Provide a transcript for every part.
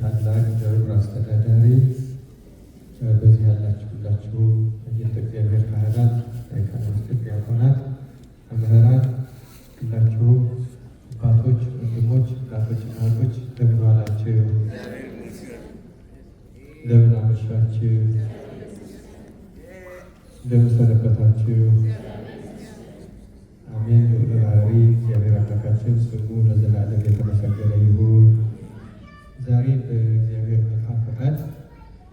ታላቅ ደብር አስተዳዳሪ፣ በዚህ ያላችሁ ሁላችሁ የእንተ እግዚአብሔር ካህናት፣ የካህናት ዲያቆናት፣ መምህራን ሁላችሁ አባቶች፣ ወንድሞች፣ እናቶች፣ እናቶች እንደምን ዋላችሁ? እንደምን አመሻችሁ? እንደምን ሰነበታችሁ? አሜን። ልዑለ ባሕርይ እግዚአብሔር አምላካችን ስሙ ለዘላለም የተመሰገነ ይሁን። ዛሬ በእግዚአብሔር መልካም ፈቃድ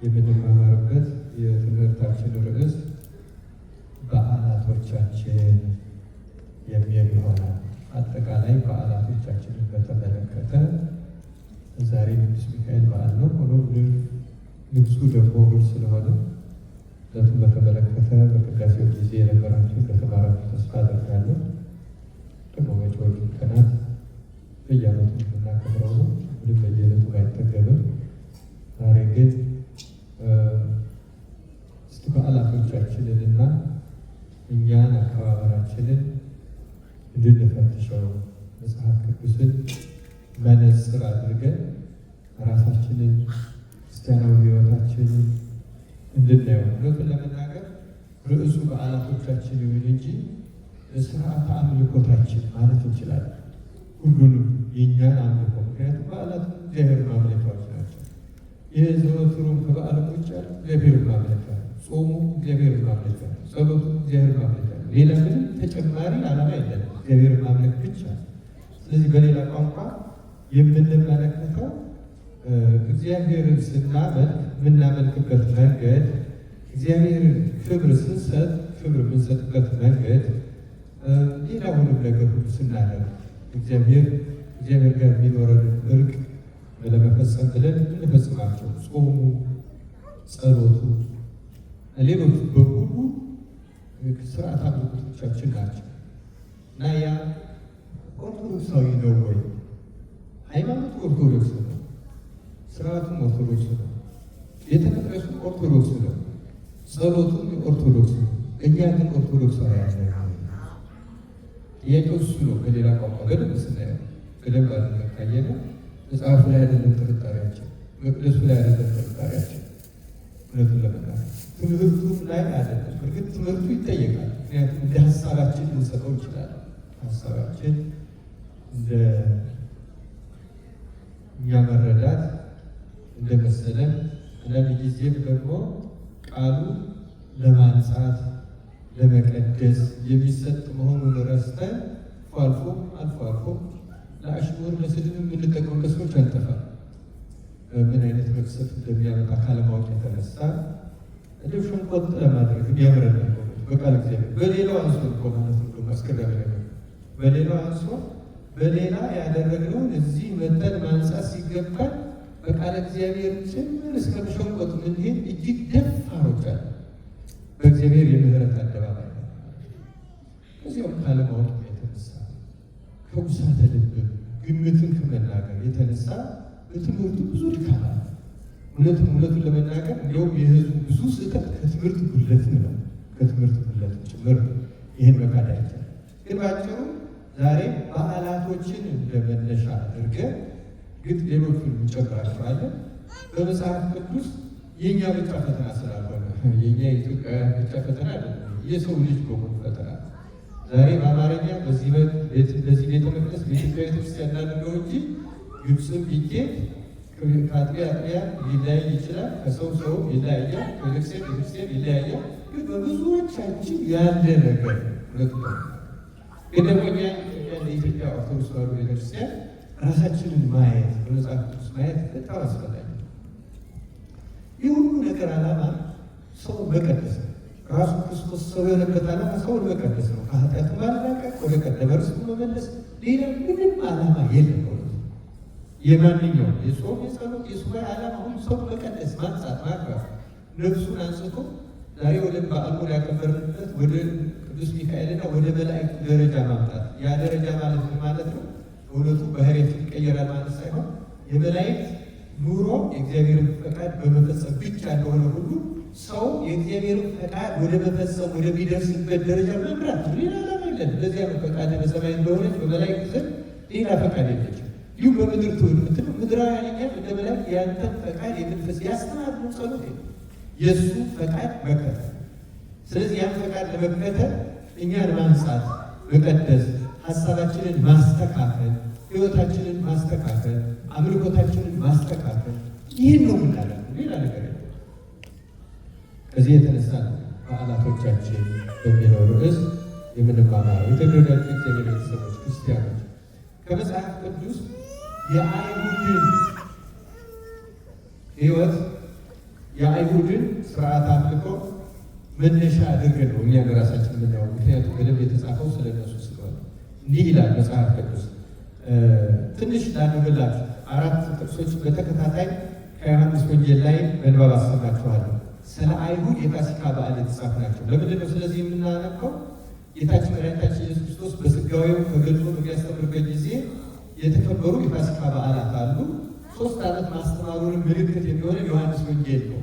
የምንማማርበት የትምህርታችን ርዕስ በዓላቶቻችን የሚል ይሆናል። አጠቃላይ በዓላቶቻችንን በተመለከተ ዛሬ ቅዱስ ሚካኤል በዓል ነው። ሆኖም ንግሱ ደግሞ እሑድ ስለሆነ ዕለቱን በተመለከተ በቅዳሴው ጊዜ የነበራችሁ እንደተማራችሁ ተስፋ አደርጋለሁ። ደግሞ መጪዎቹ ቀናት በየዓመቱ የምናከብረው ነው። ምንም በየዕለቱ አይጠገብም። ዛሬ ግን እስቲ በዓላቶቻችንንና እኛን አከባበራችንን እንድንፈትሸው መጽሐፍ ቅዱስን መነጽር አድርገን ራሳችንን ክርስቲያናዊ ሕይወታችንን እንድናየው። እውነቱን ለመናገር ርዕሱ በዓላቶቻችን ይሁን እንጂ ስርዓተ አምልኮታችን ማለት እንችላለን። ሁሉንም የእኛን አምልኮ፣ ምክንያቱም በዓላት እግዚአብሔር ማምለኪያዎች ናቸው። ይህ ዘወትሩም ከበዓል ውጭ ያለ እግዚአብሔር ማምለኪያ ነው። ጾሙ እግዚአብሔር ማምለኪያ ነው። ጸሎቱ እግዚአብሔር ማምለኪያ ነው። ሌላ ምንም ተጨማሪ ዓላማ የለንም፣ እግዚአብሔር ማምለክ ብቻ። ስለዚህ በሌላ ቋንቋ የምንመለከተው እግዚአብሔርን ስናመልክ የምናመልክበት መንገድ፣ እግዚአብሔርን ክብር ስንሰጥ ክብር የምንሰጥበት መንገድ፣ ሌላውንም ነገር ሁሉ ስናደርግ እግዚአብሔር ጋር የሚኖረንን እርቅ ለመፈጸም ብለን የምንፈጽማቸው ጾሙ፣ ጸሎቱ፣ ሌሎቹ በሙሉ ስርዓት አምልኮቶቻችን ናቸው እና ያ ኦርቶዶክሳዊ ነው ወይ? ሃይማኖቱ ኦርቶዶክስ ነው፣ ስርዓቱም ኦርቶዶክስ ነው፣ ቤተ መቅደሱም ኦርቶዶክስ ነው፣ ጸሎቱም ኦርቶዶክስ ነው። እኛ ግን ኦርቶዶክሳዊ ያለ ጥያቄው እሱ ነው። በሌላ ቋንቋ በደንብ ስናየው በደንብ አድርገን ካየነው መጽሐፉ ላይ አይደለም ጥርጣሬያችን፣ መቅደሱ ላይ አይደለም ጥርጣሬያችን። እውነቱን ለመናገር ትምህርቱ ላይ አይደለም። እርግጥ ትምህርቱ ይጠየቃል፣ ምክንያቱም እንደ ሀሳባችን ልንሰጠው እንችላለን። ሀሳባችን እንደ እኛ መረዳት እንደመሰለን፣ አንዳንድ ጊዜም ደግሞ ቃሉ ለማንጻት ለመቀደስ የሚሰጥ መሆኑን ረስተን አልፎ አልፎ ለአሽሙር ለስድብ የምንጠቀምበት ሰዎች አልጠፋም። ምን አይነት መቅሰፍት እንደሚያመጣ ካለማወቅ የተነሳ እንደው ሸንቆጥ ለማድረግ ያምረናል። በቃል እግዚአብሔር በሌላው አንሶ እኮ ማለት ነው። አስገራሚ ነገር በሌላው አንሶ በሌላ ያደረግነውን እዚህ መጠን ማንጻት ሲገባል በቃል እግዚአብሔር ጭምር እስከ ሸንቆጥ ምንሄድ እጅግ ደፋሮች አለ በእግዚአብሔር የምህረት አደባባይ። ከዚያም ካለማወቅ የተነሳ ከውሳተ ልብ ግምትን ከመናገር የተነሳ በትምህርቱ ብዙ ድካም አለ። እውነቱን ለመናገር እንዲያውም የህዝቡ ብዙ ስህተት ከትምህርት ጉድለትን ነው፣ ከትምህርት ጉድለትን ጭምር ይህን መካድ አይቻልም። ግን ባጭሩ ዛሬ በዓላቶችን እንደመነሻ አድርገን ግን ሌሎቹን እንጨምራቸዋለን። በመጽሐፍ ቅዱስ የእኛ ብቻ ፈተና ስላልሆነ የእኛ የኢትዮጵያውያን ብቻ ፈተና አይደለም፣ የሰው ልጅ በሙሉ ፈተና። ዛሬ በአማርኛ በዚህ ቤተ መቅደስ በኢትዮጵያ ቤተክርስቲያን እናድርገው እንጂ ግብፅም ቢኬድ ከአጥቢያ አጥቢያ ሊለያይ ይችላል፣ ከሰው ይለያያል፣ ከቤተክርስቲያን ይለያያል። ግን በብዙዎቻችን ያለ ነገር ሁለቱ ግን ደግሞ የኢትዮጵያ ኦርቶዶክስ ተዋሕዶ ቤተክርስቲያን ራሳችንን ማየት በመጽሐፍ ቅዱስ ማየት በጣም አስፈላጊ። ይህ ሁሉ ነገር ዓላማ ሰው መቀደስ ነው። ራሱ ክርስቶስ ሰው የሆነበት ዓላማ ሰውን መቀደስ ነው። ከኃጢአቱ ማላቀቅ፣ ወደ ቀደመ ርስቱ መመለስ፣ ሌላ ምንም ዓላማ የለም። የማንኛውም የጾም የጸሎት የሱባኤ ዓላማ ሁሉ ሰው መቀደስ፣ ማንጻት፣ ማክበር፣ ነፍሱን አንጽቶ ዛሬ ወደ በዓሉን ያከበርንበት ወደ ቅዱስ ሚካኤልና ወደ መላእክቱ ደረጃ ማምጣት። ያ ደረጃ ማለት ምን ማለት ነው? እውነቱ ባህሪያት ይቀየራል ማለት ሳይሆን የመላእክት ኑሮ የእግዚአብሔርን ፈቃድ በመፈጸም ብቻ እንደሆነ ሁሉ ሰው የእግዚአብሔርን ፈቃድ ወደ መፈጸም ወደሚደርስበት ደረጃ መምራት ሌላ ዓላማ የለም። ለዚያ ነው ፈቃድ በሰማይ እንደሆነች በመላእክት ዘንድ ሌላ ፈቃድ የለችም። ይሁ በምድር ትውል ምትለው ምድራውያን እኛም እንደ መላእክት ያንተን ፈቃድ የመንፈስ ያስተማርነው ጸሎት የእሱ ፈቃድ መከተል። ስለዚህ ያን ፈቃድ ለመከተል እኛን ማንጻት፣ መቀደስ፣ ሀሳባችንን ማስተካከል፣ ህይወታችንን ማስተካከል፣ አምልኮታችንን ማስተካከል፣ ይህን ነው የምናደርገው። ሌላ ነገር የለም። ከዚህ የተነሳ በዓላቶቻችን በሚለው ርዕስ የምንማማረው የተወደዳችሁ የእግዚአብሔር ቤተሰቦች ክርስቲያኖች ከመጽሐፍ ቅዱስ የአይሁድን ህይወት የአይሁድን ስርዓት አምልኮ መነሻ አድርገን ነው እኛ ለራሳችን የምናየው። ምክንያቱም በደንብ የተጻፈው ስለነሱ ስለሆነ እንዲህ ይላል መጽሐፍ ቅዱስ። ትንሽ ላንብላችሁ 4 ጥቅሶች በተከታታይ ከዮሐንስ ወንጌል ላይ በንባብ አሰማችኋለሁ። ስለ አይሁድ የፋሲካ በዓል የተጻፉ ናቸው። ለምንድን ነው ስለዚህ የምናነበው? ጌታችን መድኃኒታችን ኢየሱስ ክርስቶስ በስጋዌው ተገልጾ በሚያስተምርበት ጊዜ የተከበሩ የፋሲካ በዓላት አሉ። 3 ዓመት ማስተማሩንም ምልክት የሚሆነ ዮሐንስ ወንጌል ነው።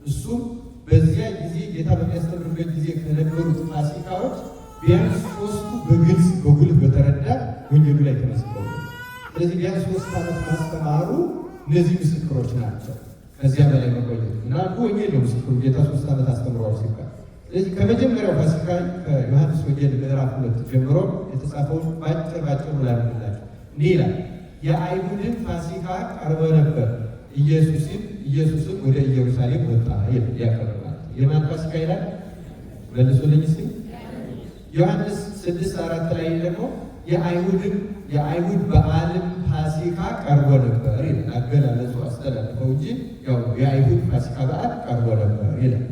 እሱም በዚያ ጊዜ ጌታ በሚያስተምርበት ጊዜ ከነበሩት ፋሲካዎች ቢያንስ 3ቱ በግልጽ በጉልህ በተረዳ ወንጌሉ ላይ ተመስክረው፣ ስለዚህ ቢያንስ 3 ዓመት ማስተማሩ እነዚህ ምስክሮች ናቸው። ከዚያ በላይ መቆየት እና አንዱ ወንጌል ነው ምስክሩ። ጌታ 3 ዓመት አስተምረዋል ሲባል፣ ስለዚህ ከመጀመሪያው ፋሲካ ከዮሐንስ ወንጌል ምዕራፍ 2 ጀምሮ የተጻፈውን ባጭር ላንብላችሁ። እንዲህ ይላል፣ የአይሁድን ፋሲካ ቀርቦ ነበር፣ ኢየሱስም ወደ ኢየሩሳሌም ወጣ። ያቀርባል። የማን ፋሲካ ይላል? መልሶልኝ እስኪ። ዮሐንስ 6:4 ላይ ደግሞ የአይሁድ በዓልም ፋሲካ ቀርቦ ነበር ይላል። አገላለጹ አስተላልፈው እንጂ ያው የአይሁድ ፋሲካ በዓል ቀርቦ ነበር ይላል።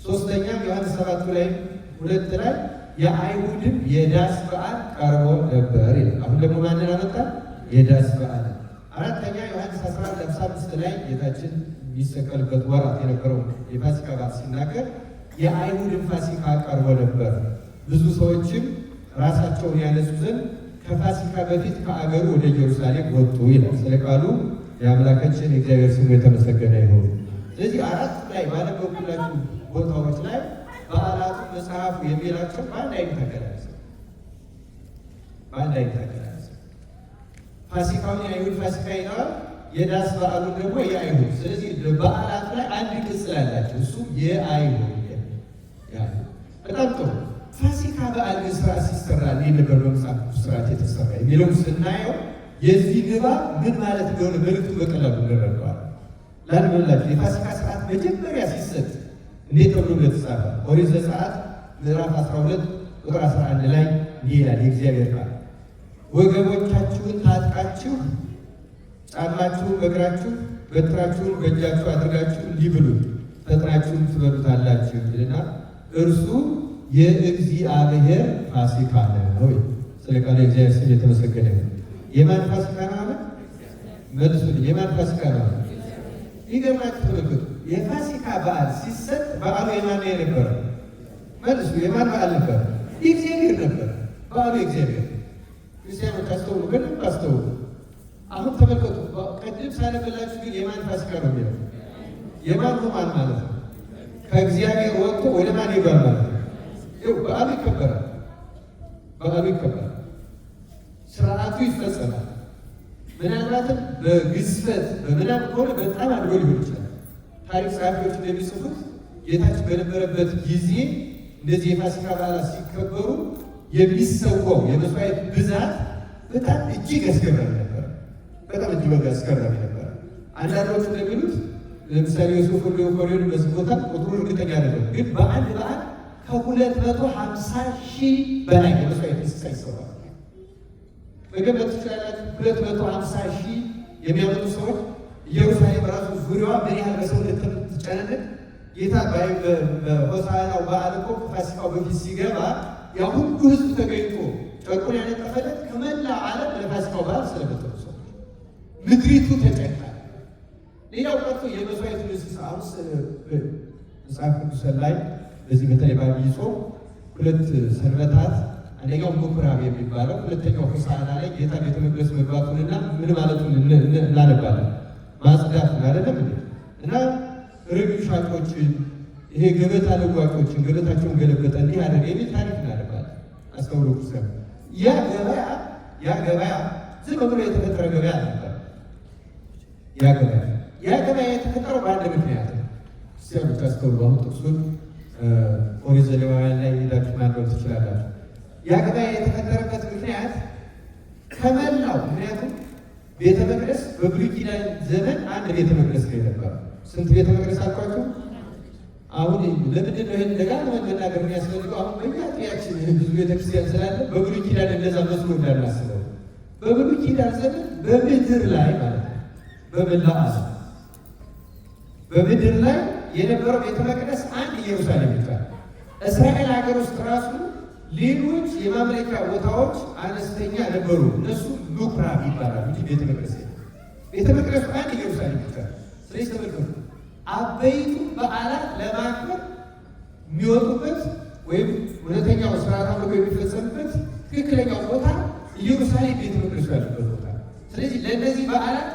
ሶስተኛም ዮሐንስ 7 ላይ 2 ላይ የአይሁድም የዳስ በዓል ቀርቦ ነበር ይላል። አሁን ደግሞ ማንን አመጣ? የዳስ በዓል። አራተኛ ዮሐንስ 11:5 ላይ ጌታችን የሚሰቀልበት ወራት የነበረው የፋሲካ በዓል ሲናገር የአይሁድን ፋሲካ ቀርቦ ነበር፣ ብዙ ሰዎችም ራሳቸውን ያነሱ ዘንድ ከፋሲካ በፊት ከአገሩ ወደ ኢየሩሳሌም ወጡ ይላል። ስለ ቃሉ የአምላካችን የእግዚአብሔር ስሙ የተመሰገነ ይሁን። ስለዚህ 4 ላይ ባነበብኩላችሁ ቦታዎች ላይ በዓላቱ መጽሐፉ የሚላቸው በአንድ አይነት አገላለጽ ፋሲካውን የአይሁድ ፋሲካ ይለዋል፣ የዳስ በዓሉን ደግሞ የአይሁድ። ስለዚህ በዓላቱ ላይ አንድ ቅጽል አላቸው፣ እሱም የአይሁድ። በጣም ጥሩ። ፋሲካ በዓል ግን ስርዓት ሲሰራ እንዴት ነበር በመጽሐፍ ቅዱስ ስርዓት የተሰራ የሚለውን ስናየው የዚህ ንባብ ምን ማለት እንደሆነ መልዕክቱ በቀላሉ እንረዳዋለን። ላንብላችሁ። የፋሲካ ስርዓት መጀመሪያ ሲሰጥ እንዴት ተብሎ እንደተጻፈ ኦሪት ዘጸአት ምዕራፍ 12 ቁጥር 11 ላይ እንዲህ ይላል የእግዚአብሔር ቃል፣ ወገቦቻችሁን ታጥቃችሁ ጫማችሁን በእግራችሁ በትራችሁን በእጃችሁ አድርጋችሁ እንዲህ ብሉት፣ ፈጥናችሁም ትበሉታላችሁ ይልና እርሱ የእግዚአብሔር ፋሲካ ነው። ስለ ቃሉ የእግዚአብሔር ስም የተመሰገነ ነው። የማን ፋሲካ ነው ማለት? መልሱልኝ። የማን ፋሲካ ነው? ይገርማችሁ ተመልከቱ። የፋሲካ በዓል ሲሰጥ በዓሉ የማን የነበረ? መልሱ። የማን በዓል ነበር? የእግዚአብሔር ነበር። በዓሉ የእግዚአብሔር። ክርስቲያኖች አስተውሉ፣ በደንብ አስተውሉ። አሁን ተመልከቱ። ቅድም ሳነብላችሁ ግን የማን ፋሲካ ነው የሚለው የማን ሆማን ማለት ነው? ከእግዚአብሔር ወጥቶ ወደ ማን ይባል ማለት ነው? በዓሉ ይከበራል። ስርዓቱ ይፈጸማል። ምናልባትም በግዝፈት በምናምን ከሆነ በጣም አድጎ ሊሆን ይችላል። ታሪክ ጸሐፊዎች እንደሚጽፉት ጌታችን በነበረበት ጊዜ እንደዚህ የፋሲካ በዓላት ሲከበሩ የሚሰዋው የመስዋዕት ብዛት በጣም እጅግ አስገራሚ ነበር። አንዳንዶቹ እንደሚሉት ለምሳሌ ዮሴፍ ወልደ በዚህ ቦታ ቁጥሩ እርግጠኛ አይደለም፣ ግን በአንድ በዓል ከ250,000 በላይ የመስዋዕት እንስሳ ይሰዋል። መገመት ትችላላችሁ። 250,000 የሚያመጡ ሰዎች ኢየሩሳሌም ራሱ ዙሪያዋ ምን ያህል በሰው እንደምትጨናነቅ ጌታ በሆሳዕናው በዓል እኮ ፋሲካው በፊት ሲገባ ያ ሁሉ ሕዝብ ተገኝቶ ጨርቁን ያነጠፈለት ከመላ ዓለም ለፋሲካው በዓል ስለመጠሩ ሰዎች ምድሪቱ ተጨንቃ። ሌላው ቀርቶ የመስዋዕቱን እንስሳ አሁን መጽሐፍ ቅዱስ ላይ በዚህ በተለይ በዐቢይ ጾም 2 ሰንበታት፣ አንደኛው ምኩራብ የሚባለው፣ ሁለተኛው ሆሳዕና ላይ ጌታ ቤተ መቅደስ መግባቱንና ምን ማለቱን እናነባለን። ማጽዳት አይደለም እና ርግብ ሻጮችን ይሄ ገበታ ለዋጮችን ገበታቸውን ገለበጠ እንዲህ አደረገ የሚል ታሪክ እናነባለን። አስተውሎ ክርስቲያን ያ ገበያ ዝም ብሎ የተፈጠረ ገበያ ነበር። ያ ገበያ የተፈጠረው በአንድ ምክንያት ነው። ክርስቲያኖች አስተውሉ። አሁን ጥቅሱን ኦሪት ዘሌዋውያን ላይ ሄዳችሁ ማንበብ ትችላላችሁ። ያ ገበያ የተፈጠረበት ምክንያት ከመላው ምክንያቱም ቤተ መቅደስ በብሉይ ኪዳን ዘመን አንድ ቤተ መቅደስ ነው የነበረው። ስንት ቤተ መቅደስ አልኳችሁ? አሁን ለምንድን ነው ይህን ደጋግመን መናገር የሚያስፈልገው? አሁን በየአጥቢያችን ብዙ ቤተክርስቲያን ስላለ በብሉይ ኪዳን እንደዛ መስሎ እንዳናስበው። በብሉይ ኪዳን ዘመን በምድር ላይ ማለት ነው በመላው ዓለም በምድር ላይ የነበረው ቤተ መቅደስ አንድ ኢየሩሳሌም ይባላል። እስራኤል ሀገር ውስጥ ራሱ ሌሎች የማምለኪያ ቦታዎች አነስተኛ ነበሩ። እነሱ ምኩራብ ይባላሉ እንጂ ቤተ መቅደስ ቤተ መቅደሱ አንድ ኢየሩሳሌም ይባላል። ስለዚህ ተመልከቱ፣ አበይቱ በዓላት ለማክበር የሚወጡበት ወይም እውነተኛው ስርዓት አምልኮ የሚፈጸምበት ትክክለኛው ቦታ ኢየሩሳሌም ቤተ መቅደሱ ያለበት ቦታ። ስለዚህ ለእነዚህ በዓላት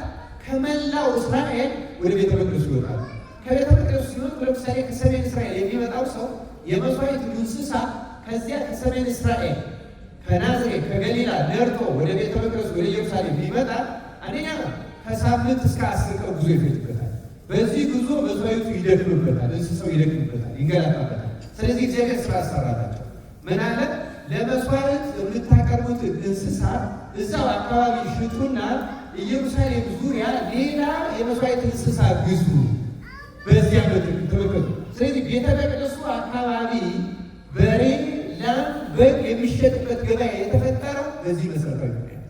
ከመላው እስራኤል ወደ ቤተ መቅደሱ ይወጣሉ። ከቤተ መቅደሱ ሲወጡ ለምሳሌ ከሰሜን እስራኤል የሚመጣው ሰው የመስዋዕት እንስሳ ከዚያ ከሰሜን እስራኤል ከናዝሬት ከገሊላ ነርቶ ወደ ቤተ መቅደሱ ወደ ኢየሩሳሌም ቢመጣ አንደኛ ከሳምንት እስከ 10 ቀን ጉዞ ይፈጅበታል። በዚህ ጉዞ መስዋዕቱ ይደክምበታል፣ እንስሳው ይደክምበታል፣ ይንገላታበታል። ስለዚህ እግዚአብሔር ስራ አሰራላቸው። ምን አለ? ለመስዋዕት የምታቀርቡትን እንስሳ እዛው አካባቢ ሽጡና ኢየሩሳሌም ዙሪያ ሌላ የመስዋዕት እንስሳ ግዙ። በዚያ ተመልከቱ። ስለዚህ ቤተ መቅደሱ አካባቢ በሬ፣ ላም፣ በግ የሚሸጥበት ገበያ የተፈጠረው በዚህ መሰረታዊ ምክንያት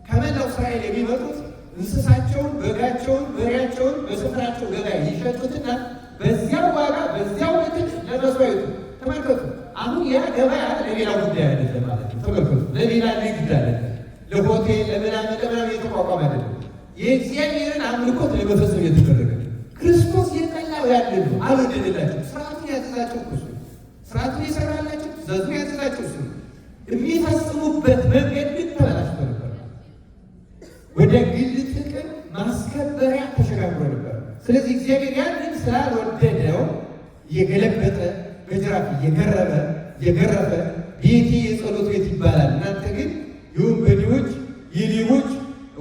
ከመላው እስራኤል የሚመጡት እንስሳቸውን፣ በጋቸውን፣ በሬያቸውን በስፍራቸው ገበያ ይሸጡትና በዚያው ዋጋ በዚያው ልክ ለመስዋዕቱ ተመልከቱ። አሁን ያ ገበያ ለሌላ ጉዳይ አይደለም ማለት ነው። ተመልከቱ፣ ለሌላ ንግድ አይደለም፣ ለሆቴል ለምናምን የተቋቋመ አይደለም። የእግዚአብሔርን አምልኮት ለመፈጸም የተደረገ ክርስቶስ የጠላው ያንን ነው። አልወደደላቸው። ስርዓቱን ያዘዛቸው እሱ፣ ስርዓቱን የሰራላቸው ትእዛዙን ያዘዛቸው እሱ። የሚፈጽሙበት መንገድ ግን ተበላሽቶ ነበር። ወደ ግል ጥቅም ማስከበሪያ ተሸጋግሮ ነበር። ስለዚህ እግዚአብሔር ያንን ስላልወደደው እየገለበጠ በጅራፍ እየገረፈ ቤቴ የጸሎት ቤት ይባላል፣ እናንተ ግን የወንበዴዎች የሌቦች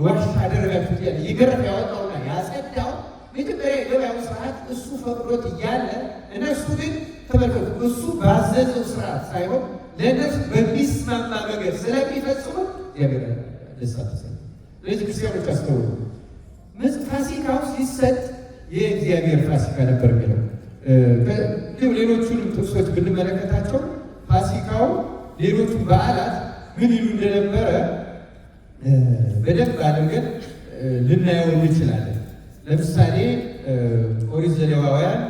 ዋሻ አደረጋችሁት ያለ እየገረፈ ያወጣውና ያጸዳው መጀመሪያ የገበያው ስርዓት እሱ ፈቅዶት እያለ እነሱ ግን ተመልከቱ፣ እሱ ባዘዘው ስርዓት ሳይሆን ለእነሱ በሚስማማ መንገድ ስለሚፈጽሙ እግዚአብሔር ደስ ተሰኘ። ስለዚህ ክርስቲያኖች አስተውሉ። ፋሲካው ሲሰጥ የእግዚአብሔር ፋሲካ ነበር የሚለው ሌሎቹንም ጥቅሶች ብንመለከታቸው ፋሲካው ሌሎቹን በዓላት ምን ይሉ እንደነበረ በደንብ አድርገን ልናየው እንችላለን። ለምሳሌ ኦሪት ዘሌዋውያን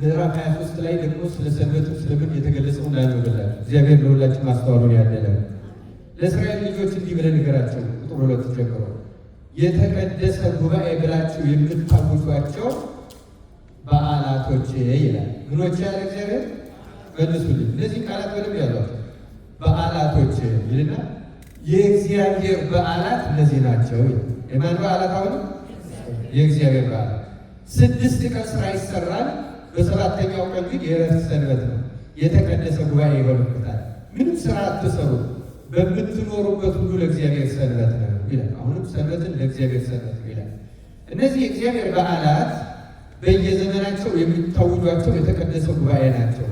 ምዕራፍ 23 ላይ ደግሞ ስለ ሰንበቱ ስለምን የተገለጸው እንዳልነበላችሁ እግዚአብሔር ለሁላችን ማስተዋሉን ያደለው። ለእስራኤል ልጆች እንዲህ ብለህ ንገራቸው፣ ቁጥር 2 ጀምሮ የተቀደሰ ጉባኤ ብላችሁ የምታውጇቸው በዓላቶች ይላል። ምኖች ያለ እግዚአብሔር መልሱልኝ። እነዚህ ቃላት በደንብ ያሏቸው በዓላቶች ይልና የእግዚአብሔር በዓላት እነዚህ ናቸው። የማን በዓላት? አሁን የእግዚአብሔር በዓላት። 6 ቀን ስራ ይሰራል፣ በሰባተኛው ቀን ግን የዕረፍት ሰንበት ነው። የተቀደሰ ጉባኤ ይሆንበታል። ምንም ስራ አትሰሩ፣ በምትኖሩበት ሁሉ ለእግዚአብሔር ሰንበት ነው ይላል። አሁንም ሰንበትን ለእግዚአብሔር ሰንበት ነው ይላል። እነዚህ የእግዚአብሔር በዓላት በየዘመናቸው የሚታወጇቸው የተቀደሰ ጉባኤ ናቸው።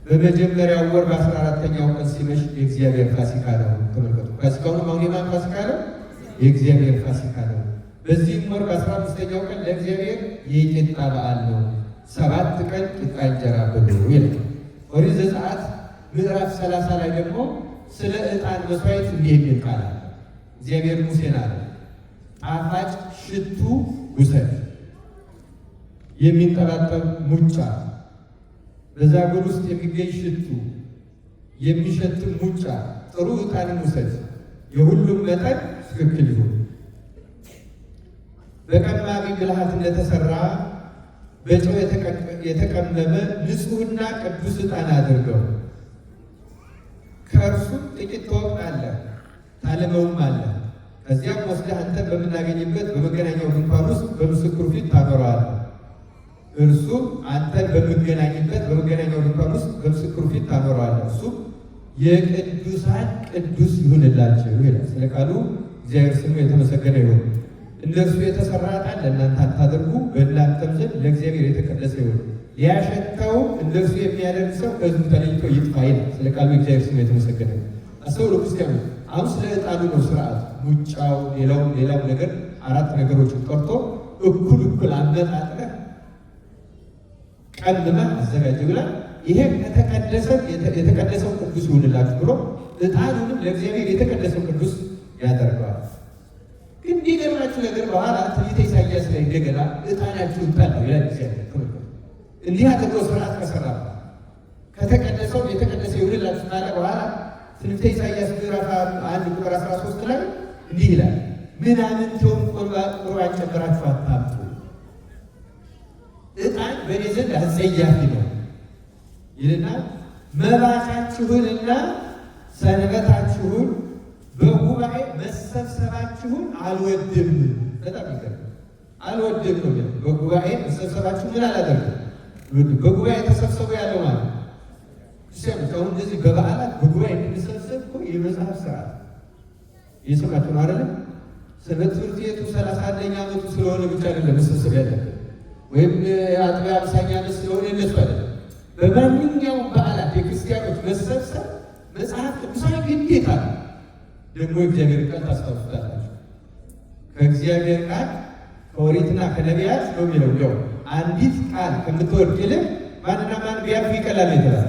በመጀመሪያው ወር በ14ኛው ቀን ሲመሽ የእግዚአብሔር ፋሲካ ነው። ተመልከቱ፣ ፋሲካውን አሁን የማን ፋሲካ ነው? የእግዚአብሔር ፋሲካ ነው። በዚህም ወር በ15ኛው ቀን ለእግዚአብሔር የቂጣ በዓል ነው። 7 ቀን ቂጣ እንጀራ ብሉ ይላል። ኦሪት ዘጸአት ምዕራፍ 30 ላይ ደግሞ ስለ ዕጣን መስዋዕት እንዲህ የሚል ቃል አለ። እግዚአብሔር ሙሴን አለ፣ ጣፋጭ ሽቱ ውሰድ፣ የሚንጠባጠብ ሙጫ፣ በዛጎል ውስጥ የሚገኝ ሽቱ፣ የሚሸት ሙጫ፣ ጥሩ ዕጣንን ውሰድ፣ የሁሉም መጠን ትክክል ይሁን። በቀማሚ ብልሃት እንደተሰራ በጨው የተቀመመ ንጹሕና ቅዱስ ዕጣን አድርገው። ከእርሱም ጥቂት ትወቅጣለህ፣ ታልመውም አለ። ከዚያም ወስደህ አንተ በምናገኝበት በመገናኛው ድንኳን ውስጥ በምስክሩ ፊት ታኖረዋለህ። እርሱም አንተን በምገናኝበት በመገናኛው ድንኳን ውስጥ በምስክሩ ፊት ታኖረዋለህ። እርሱም የቅዱሳን ቅዱስ ይሁንላቸው ይላል። ስለ ቃሉ እግዚአብሔር ስሙ የተመሰገነ ይሁን። እንደርሱ የተሰራ ዕጣን ለእናንተ አታድርጉ፣ በእናንተም ዘንድ ለእግዚአብሔር የተቀደሰ ይሁን። ሊያሸተው እንደርሱ የሚያደርግ ሰው ከሕዝቡ ተለይቶ ይጥፋ ይላል። ስለ ቃሉ እግዚአብሔር ስም የተመሰገነ። አስተውሉ ክርስቲያኑ። አሁን ስለ ዕጣኑ ነው ስርዓት፣ ሙጫው፣ ሌላው ነገር 4 ነገሮችን ጠርቶ እኩል አመጣጥረህ ቀድመህ አዘጋጅ ብላል። ይሄ የተቀደሰው ቅዱስ ይሁንላችሁ ብሎ ዕጣኑንም ለእግዚአብሔር የተቀደሰው ቅዱስ ያደርገዋል። ግን እንዲገርማችሁ ነገር በኋላ ትንቢተ ኢሳይያስ ላይ እንደገና ዕጣናችሁን ጠሉ ይላል እግዚአብሔር። እንዲህ አድርጎ ስርዓት ከሰራ ከተቀደሰው የተቀደሰ ይሁንላችሁ ካለ በኋላ ትንቢተ ኢሳይያስ ምዕራፍ 1 ቁጥር 13 ላይ እንዲህ ይላል፣ ምናምንቴውን ቁርባን ጨምራችሁ አታምጡ፣ ዕጣን በእኔ ዘንድ አስጸያፊ ነው ይልና መባቻችሁንና ሰንበታችሁን በጉባኤ መሰብሰባችሁን አልወድም። በጣም ይገርማል። አልወድም ነው የሚለው። በጉባኤ መሰብሰባችሁን ምን አላደርግም? በጉባኤ ተሰብሰቡ ያለው ማለት ክርስቲያኖች አሁን እንደዚህ በበዓላት በጉባኤ እንድንሰብሰብ እኮ የመጽሐፍ ስርዓት እየሰማችሁ ነው አይደለም? ሰንበት ትምህርት ቤቱ 31ኛ ዓመቱ ስለሆነ ብቻ አይደለም መሰብሰብ ያለብን፣ ወይም አጥቢያ 50ኛ ዓመት ስለሆነ እነሱ አይደለም። በማንኛውም በዓላት የክርስቲያኖች መሰብሰብ መጽሐፍ ቅዱሳዊ ግዴታ ነው። ደግሞ የእግዚአብሔር ቃል ታስታውሱታላችሁ። ከእግዚአብሔር ቃል ከኦሪትና ከነቢያት ነው የሚለው። ያው አንዲት ቃል ከምትወድቅ ይልቅ ማንና ማን ቢያልፍ ይቀላል የተባለ